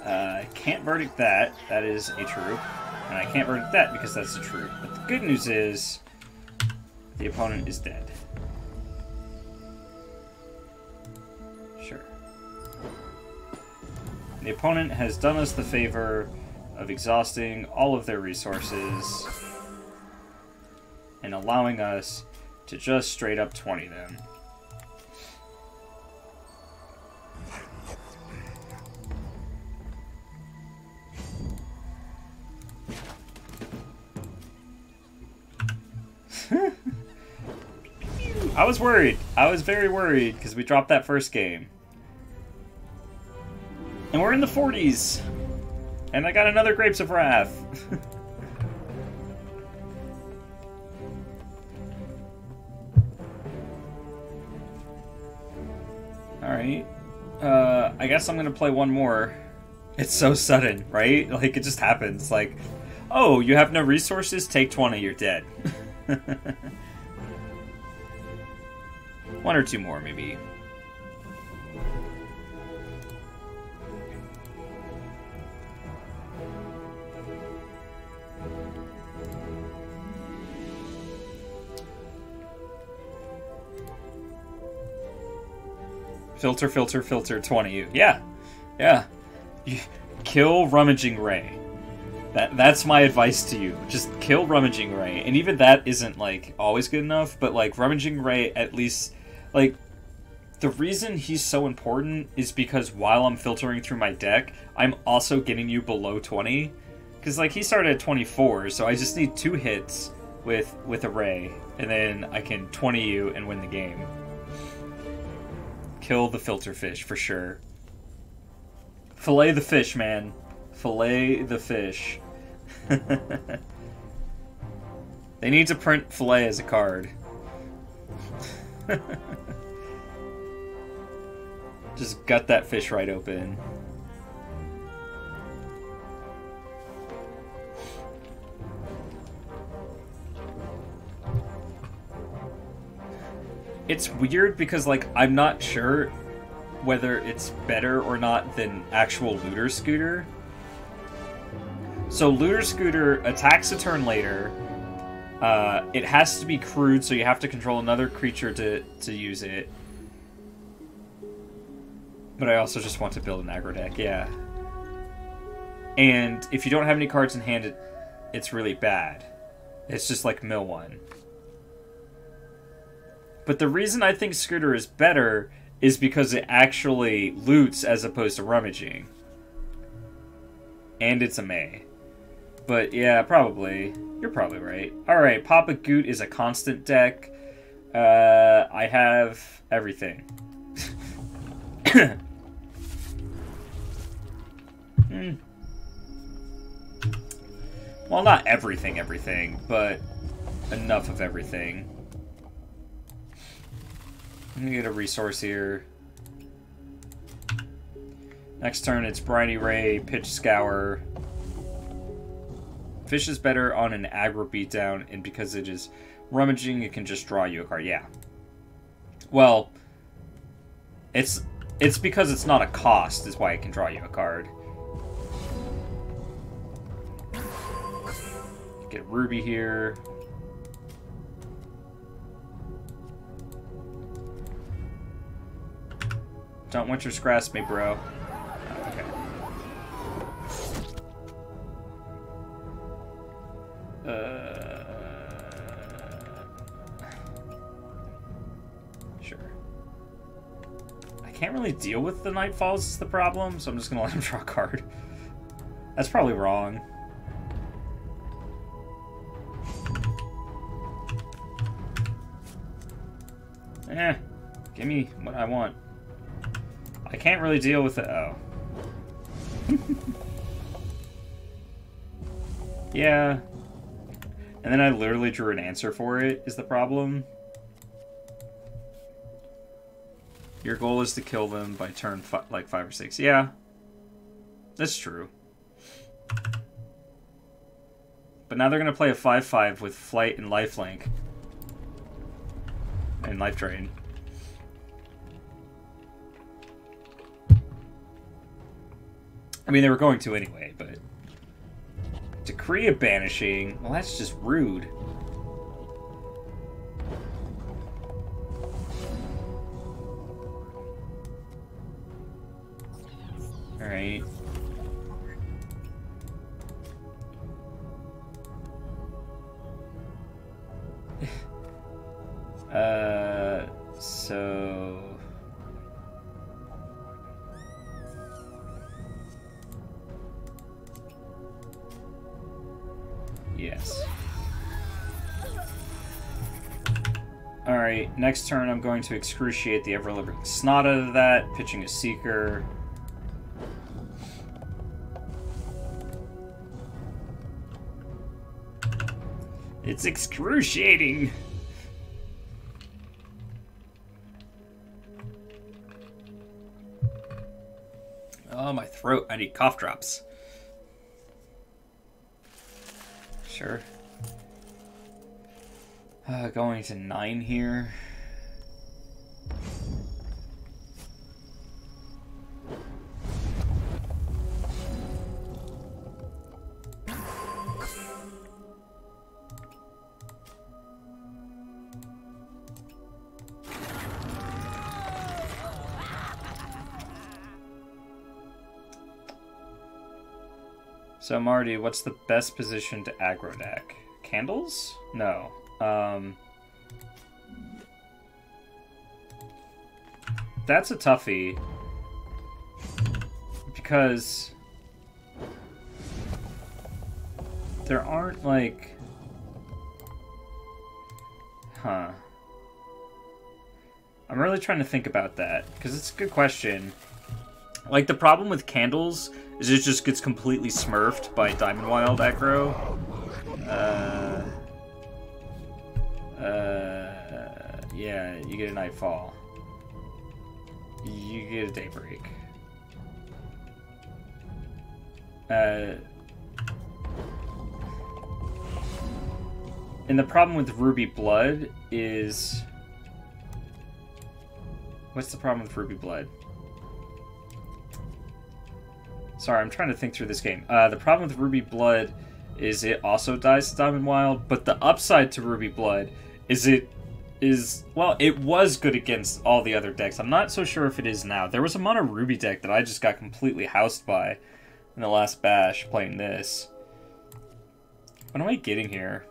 I can't verdict that. That is a troop. And I can't verdict that because that's a troop. But the good news is the opponent is dead. Sure. The opponent has done us the favor of exhausting all of their resources and allowing us to just straight up 20 them. I was worried. I was very worried because we dropped that first game. And we're in the 40s. And I got another Grapes of Wrath. Alright. I guess I'm gonna play one more. It's so sudden, right? Like, it just happens. Like, oh, you have no resources? Take 20, you're dead. One or two more, maybe. Filter, filter, filter, 20. Yeah. Yeah. You kill Rummaging Ray. That's my advice to you. Just kill Rummaging Ray. And even that isn't, like, always good enough, but, like, Rummaging Ray at least... Like, the reason he's so important is because while I'm filtering through my deck, I'm also getting you below 20. Because, like, he started at 24, so I just need 2 hits with a Ray, and then I can 20 you and win the game. Kill the filter fish, for sure. Fillet the fish, man. Fillet the fish. They need to print fillet as a card. Just gut that fish right open. It's weird because, like, I'm not sure whether it's better or not than actual Looter Scooter. So Looter Scooter attacks a turn later. It has to be crewed, so you have to control another creature to use it. But I also just want to build an aggro deck, yeah. And if you don't have any cards in hand, it's really bad. It's just like mill one. But the reason I think Scooter is better is because it actually loots as opposed to rummaging. And it's a May. But yeah, probably. You're probably right. Alright, Papa Goot is a constant deck. I have everything. Well, not everything, but enough of everything. I'm gonna get a resource here. Next turn, it's Briny Ray, Pitch Scour. Fish is better on an aggro beatdown, and because it is rummaging, it can just draw you a card. Yeah. Well, it's because it's not a cost, is why it can draw you a card. Get Ruby here. Don't Winter's Grasp me, bro. Oh, okay. Sure. I can't really deal with the Nightfalls is the problem, so I'm just gonna let him draw a card. That's probably wrong. Give me what I want. I can't really deal with it. Oh. Yeah. And then I literally drew an answer for it, is the problem. Your goal is to kill them by turn like 5 or 6. Yeah. That's true. But now they're going to play a 5/5 with Flight and Lifelink. And Life Drain. I mean, they were going to anyway, but... Decree of Banishing? Well, that's just rude. Alright. So... Yes. Alright, next turn I'm going to excruciate the ever-living snot out of that, pitching a Seeker. It's excruciating! Oh, my throat. I need cough drops. Sure. Going to 9 here. So, Marty, what's the best position to aggro deck? Candles? No. That's a toughie. Because... there aren't, like... Huh. I'm really trying to think about that. Because it's a good question. Like, the problem with Candles is it just gets completely smurfed by Diamond Wild aggro. Yeah, you get a Nightfall. You get a Daybreak. And the problem with Ruby Blood is... What's the problem with Ruby Blood? Sorry, I'm trying to think through this game. The problem with Ruby Blood is it also dies to Diamond Wild, but the upside to Ruby Blood is well, it was good against all the other decks. I'm not so sure if it is now. There was a mono Ruby deck that I just got completely housed by in the last bash playing this. What am I getting here?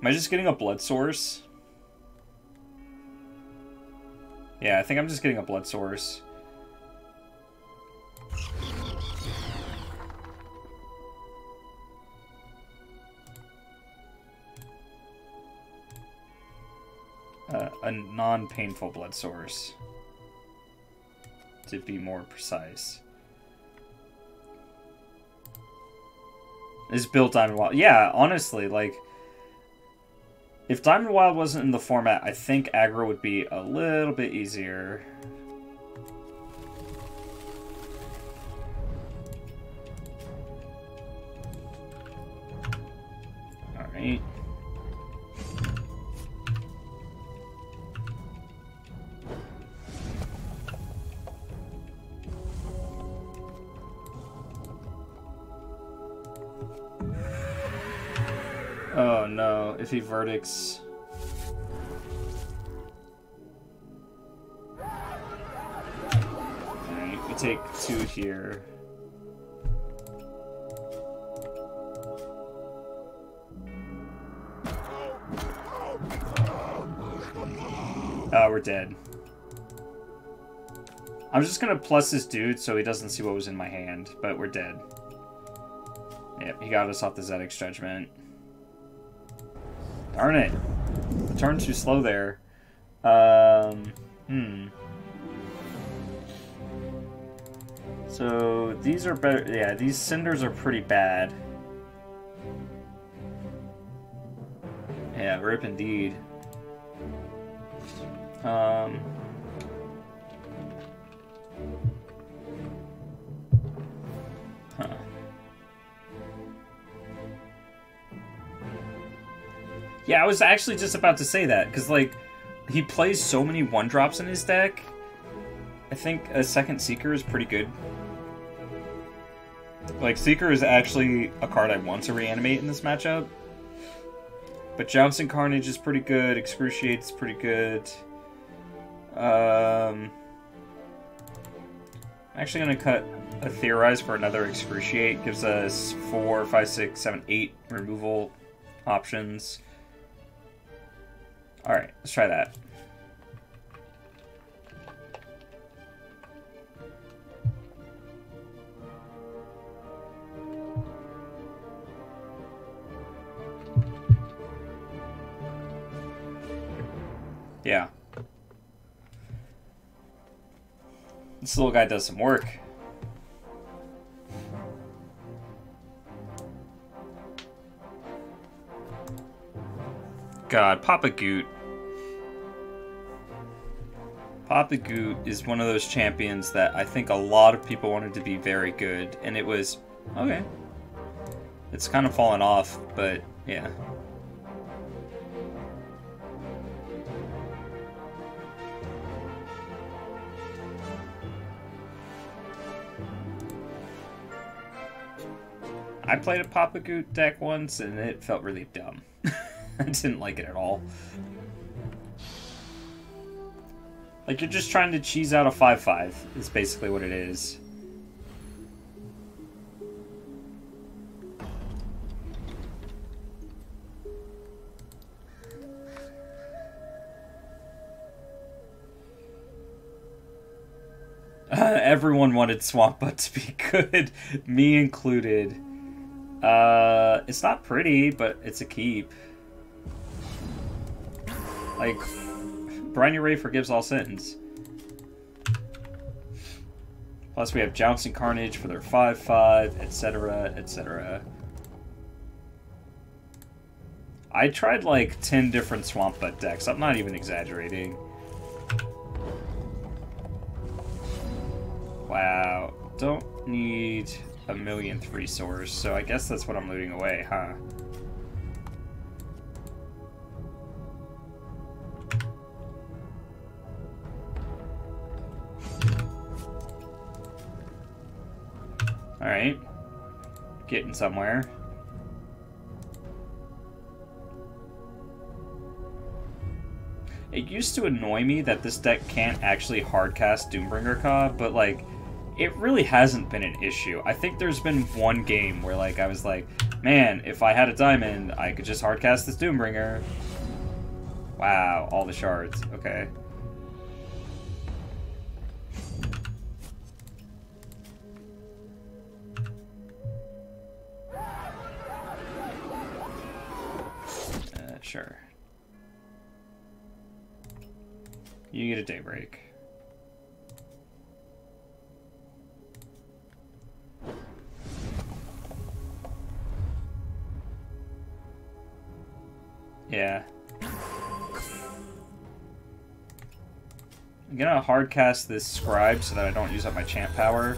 Am I just getting a Blood Source? Yeah, I think I'm just getting a Blood Source. A non-painful Blood Source. To be more precise. Is built Diamond Wild. Yeah, honestly, like... If Diamond Wild wasn't in the format, I think aggro would be a little bit easier. Alright. Oh no, if he verdicts... Alright, we take 2 here. Oh, we're dead. I'm just gonna plus this dude so he doesn't see what was in my hand, but we're dead. Yep, he got us off the ZX Judgment. Darn it. The turn's too slow there. So, these are better. Yeah, these cinders are pretty bad. Yeah, rip indeed. Huh. Yeah, I was actually just about to say that, because, like, he plays so many 1-drops in his deck. I think a second Seeker is pretty good. Like, Seeker is actually a card I want to reanimate in this matchup. But Jouncing Carnage is pretty good, Excruciate is pretty good. I'm actually going to cut a Theorize for another Excruciate. Gives us 4, 5, 6, 7, 8 removal options. Alright, let's try that. Yeah. This little guy does some work. God, Papa Goot. Papa Goot is one of those champions that I think a lot of people wanted to be very good, and it was, okay. It's kind of fallen off, but yeah. I played a Papa Goot deck once, and it felt really dumb. I didn't like it at all. Like, you're just trying to cheese out a 5/5, is basically what it is. Everyone wanted Swamp Butt to be good, me included. It's not pretty, but it's a keep. Like, Briny Ray forgives all sins. Plus we have Jouncing Carnage for their 5/5, etc., etc. I tried like 10 different Swamp Butt decks. I'm not even exaggerating. Wow. Don't need a millionth resource, so I guess that's what I'm looting away, huh? Alright. Getting somewhere. It used to annoy me that this deck can't actually hardcast Doombringer Ka, but like, it really hasn't been an issue. I think there's been one game where like I was like, man, if I had a diamond, I could just hardcast this Doombringer. Wow, all the shards. Okay. Sure. You get a Daybreak. Yeah. I'm gonna hardcast this Scribe so that I don't use up my champ power.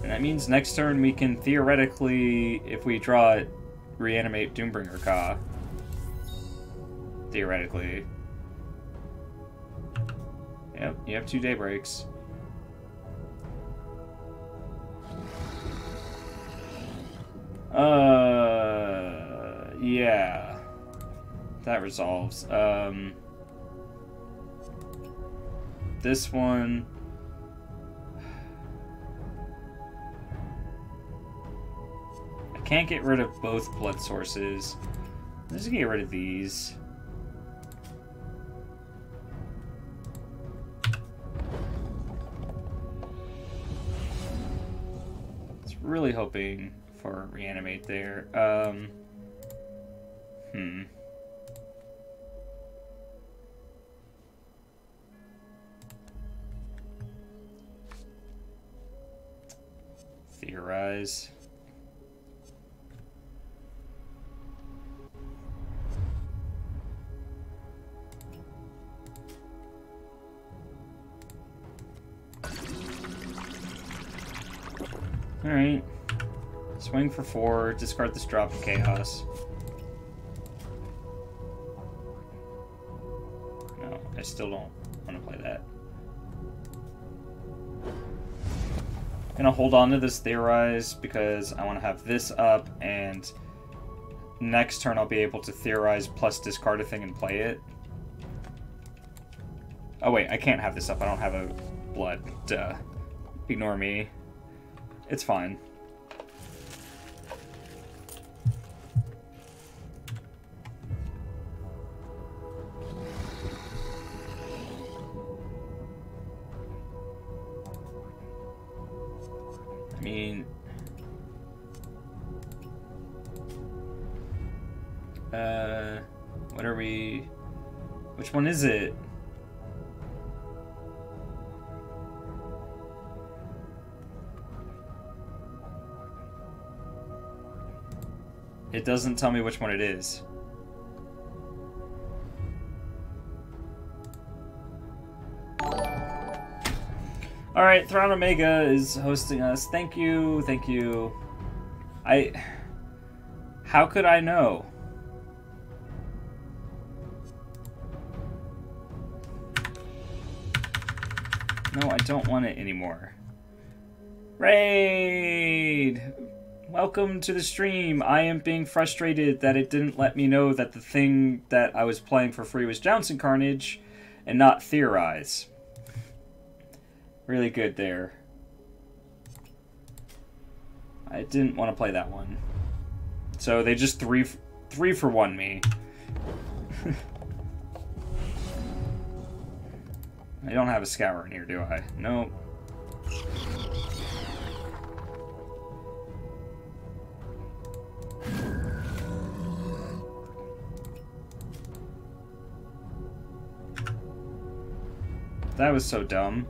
And that means next turn we can theoretically, if we draw it, reanimate Doombringer Ka. Theoretically. Yep, you have 2 Daybreaks. Yeah. That resolves. This one... I can't get rid of both blood sources. I'm just gonna get rid of these. Really hoping for reanimate there. Theorize. Alright. Swing for 4, discard this drop of chaos. No, I still don't want to play that. I'm gonna hold on to this Theorize because I want to have this up, and next turn I'll be able to Theorize plus discard a thing and play it. Oh wait, I can't have this up. I don't have a blood. Duh. Ignore me. It's fine. I mean... what are we... Which one is it? It doesn't tell me which one it is. Alright, Thrawn Omega is hosting us. Thank you, thank you. How could I know? No, I don't want it anymore. Raid! Welcome to the stream. I am being frustrated that it didn't let me know that the thing that I was playing for free was Jouncing Carnage and not Theorize. Really good there. I didn't want to play that one. So they just three for one me. I don't have a Scour in here, do I? Nope. That was so dumb.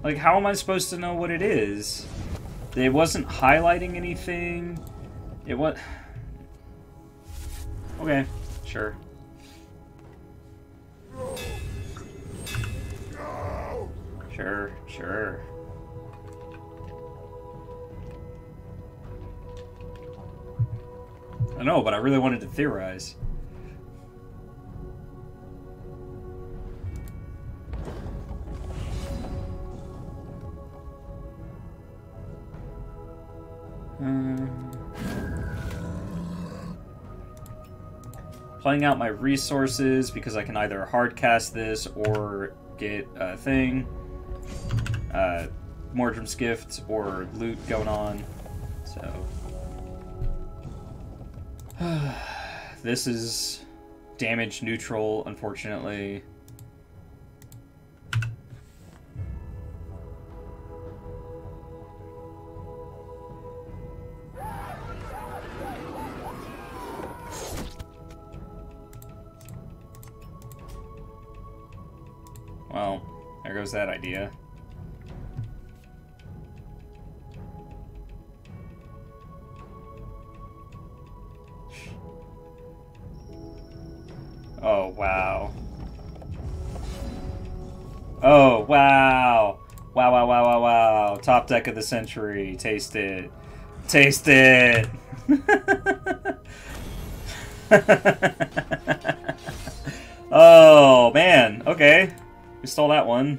Like, how am I supposed to know what it is? It wasn't highlighting anything. It was... Okay, sure. Sure, sure. I know, but I really wanted to theorize. Playing out my resources because I can either hard cast this or get a thing. Mordrum's Gift or loot going on. So this is damage neutral, unfortunately. Well, there goes that idea. Oh, wow. Oh, wow. Wow, wow, wow, wow, wow. Top deck of the century. Taste it. Taste it. Oh, man. Okay. We stole that one.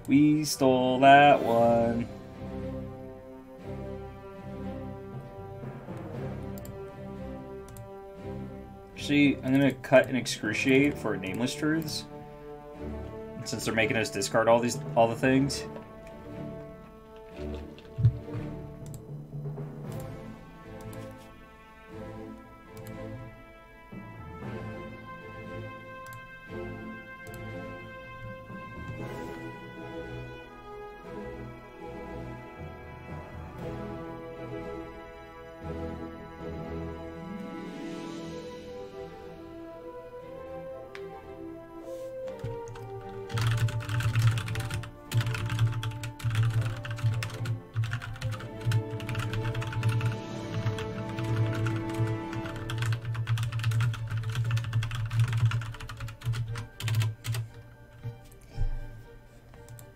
We stole that one. Actually, I'm gonna cut and excruciate for nameless truths. Since they're making us discard all the things.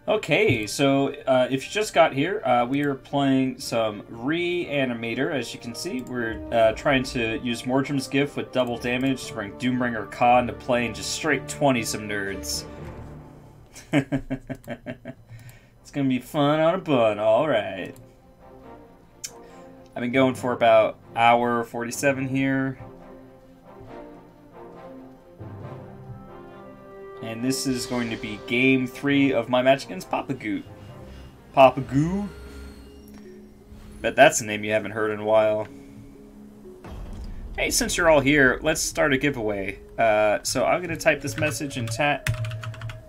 Okay, so if you just got here, we are playing some Reanimator. As you can see, we're trying to use Mordrum's Gift with double damage to bring Doombringer Ka into play and just straight 20 some nerds. It's gonna be fun on a bun, alright. I've been going for about hour 47 here. And this is going to be game 3 of my match against Papa Goot. Papa Goo? Bet that's a name you haven't heard in a while. Hey, since you're all here, let's start a giveaway. So I'm going to type this message in chat.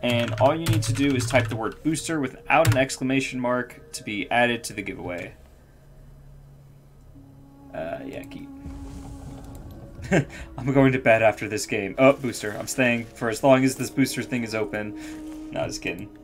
And all you need to do is type the word booster without an exclamation mark to be added to the giveaway. Yeah, keep. I'm going to bed after this game. Oh, booster. I'm staying for as long as this booster thing is open. No, just kidding.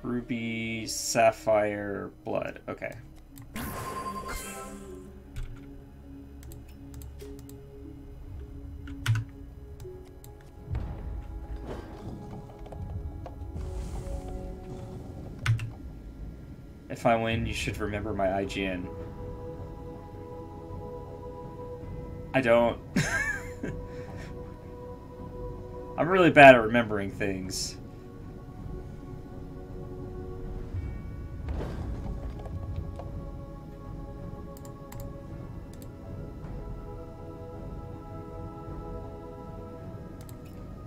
Ruby, Sapphire, Blood. Okay. If I win, you should remember my IGN. I don't. I'm really bad at remembering things.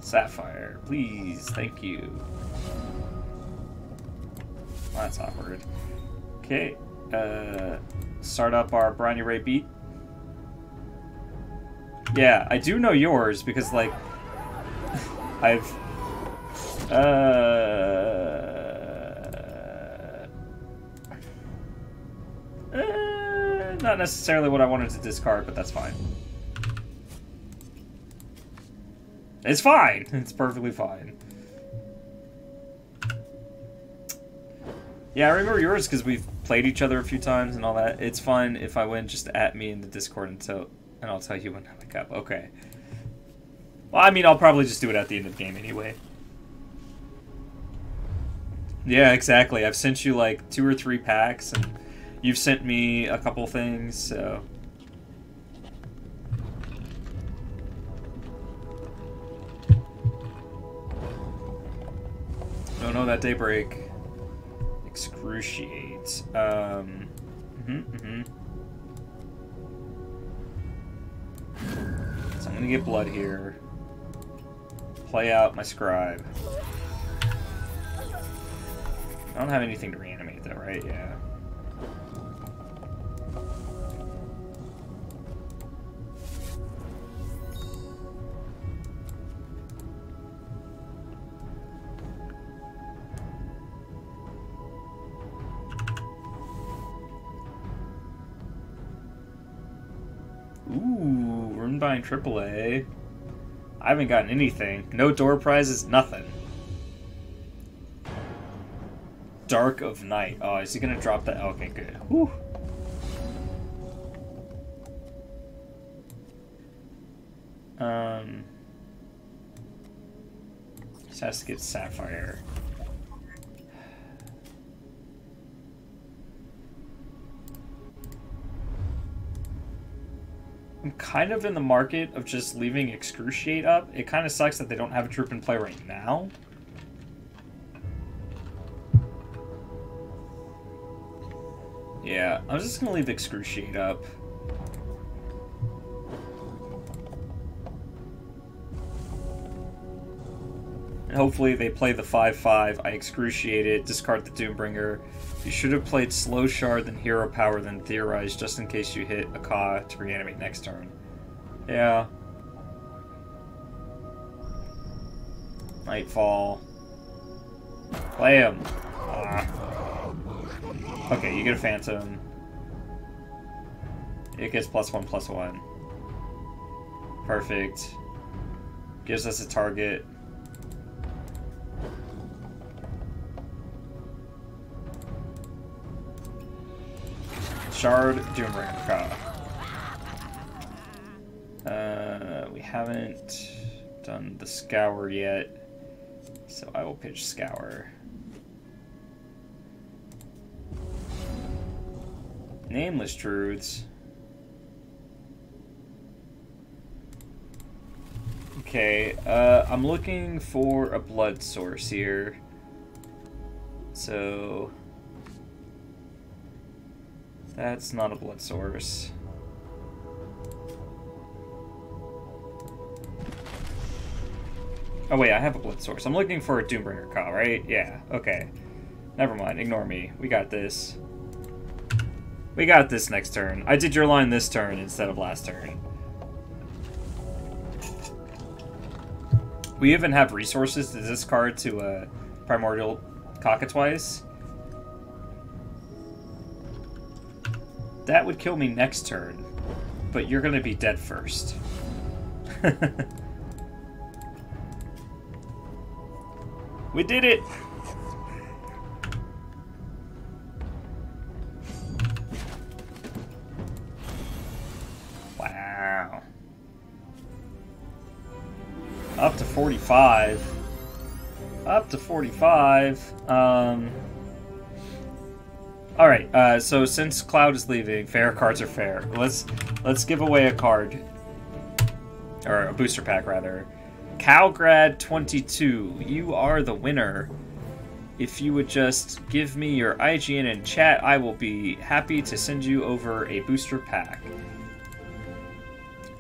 Sapphire, please, thank you. Well, that's awkward. Okay, start up our Briny Ray beat. Yeah, I do know yours because, like, I've not necessarily what I wanted to discard, but that's fine. It's fine. It's perfectly fine. Yeah, I remember yours because we've played each other a few times and all that. It's fine if I win, just at me in the Discord and I'll tell you when I wake up. Okay. Well, I mean, I'll probably just do it at the end of the game anyway. Yeah, exactly. I've sent you like 2 or 3 packs, and you've sent me a couple things, so... Oh no, that Daybreak. Excruciate. So I'm gonna get blood here. Play out my scribe. I don't have anything to reanimate though, right? Yeah. Ooh, Runebine AAA. I haven't gotten anything. No door prizes, nothing. Dark of Night. Oh, is he gonna drop that? Okay, good. Whew. Just has to get Sapphire. I'm kind of in the market of just leaving Excruciate up. It kind of sucks that they don't have a troop in play right now. Yeah, I'm just gonna leave Excruciate up. And hopefully they play the 5/5. I Excruciate it, discard the Doombringer. You should have played Slow Shard, then Hero Power, then Theorize, just in case you hit a Ka to reanimate next turn. Yeah. Nightfall. Play him. Ah. Okay, you get a Phantom. It gets +1/+1. Perfect. Gives us a target. Shard, Doombringer, Ka. We haven't done the Scour yet, so I will pitch Scour. Nameless Druids. Okay, I'm looking for a blood source here. So that's not a blood source. Oh wait, I have a blood source. I'm looking for a Doombringer Ka, right? Yeah, okay. Never mind, ignore me. We got this. We got this next turn. I did your line this turn instead of last turn. We even have resources to discard to Primordial Cockatrice. That would kill me next turn, but you're gonna be dead first. We did it! Wow. Up to 45. Up to 45. Alright, so since Cloud is leaving, fair cards are fair. Let's give away a card. Or a booster pack, rather. Calgrad22, you are the winner. If you would just give me your IGN in chat, I will be happy to send you over a booster pack.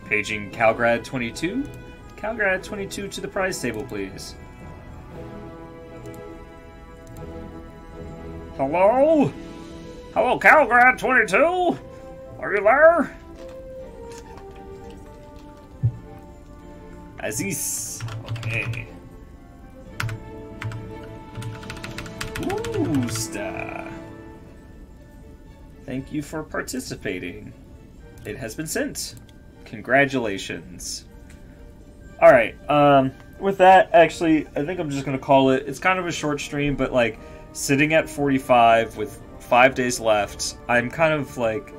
Paging Calgrad22. Calgrad22 to the prize table, please. Hello? Hello, Calgrad22? Are you there? Aziz. Okay. Oosta. Thank you for participating. It has been sent. Congratulations. Alright, with that, actually, I think I'm just gonna call it. It's kind of a short stream, but like, sitting at 45 with 5 days left, I'm kind of like...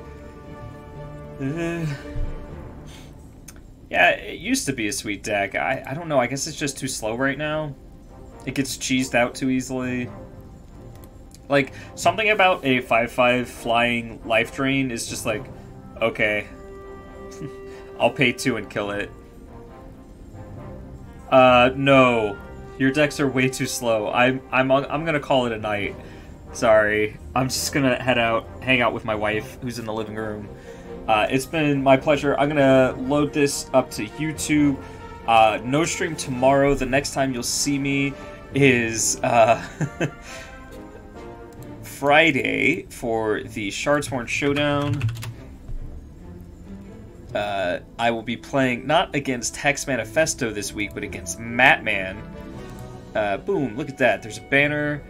Yeah, it used to be a sweet deck. I don't know, I guess it's just too slow right now. It gets cheesed out too easily. Like, something about a 5/5 flying life drain is just like, okay, I'll pay 2 and kill it. No. Your decks are way too slow. I'm gonna call it a night. Sorry. I'm just gonna head out, hang out with my wife, who's in the living room. It's been my pleasure. I'm gonna load this up to YouTube. No stream tomorrow. The next time you'll see me is Friday for the Shardsworn Showdown. I will be playing not against Hex Manifesto this week, but against Matman. Boom, look at that. There's a banner.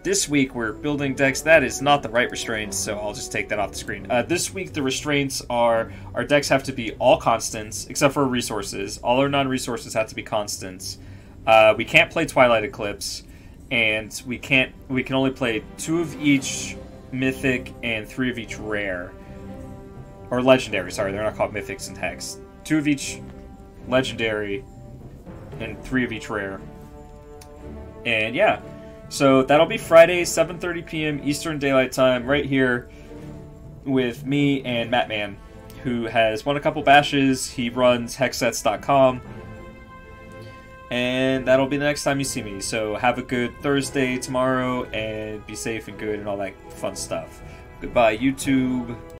This week we're building decks. That is not the right restraints, so I'll just take that off the screen. This week the restraints are our decks have to be all constants, except for resources. All our non-resources have to be constants. We can't play Twilight Eclipse, and we can only play 2 of each mythic and 3 of each rare. Or legendary, sorry, they're not called mythics and hex. 2 of each legendary and 3 of each rare. And yeah, so that'll be Friday, 7:30 p.m. Eastern Daylight Time, right here with me and Matman. who has won a couple bashes. He runs hexsets.com. And that'll be the next time you see me. So have a good Thursday tomorrow, and be safe and good and all that fun stuff. Goodbye, YouTube.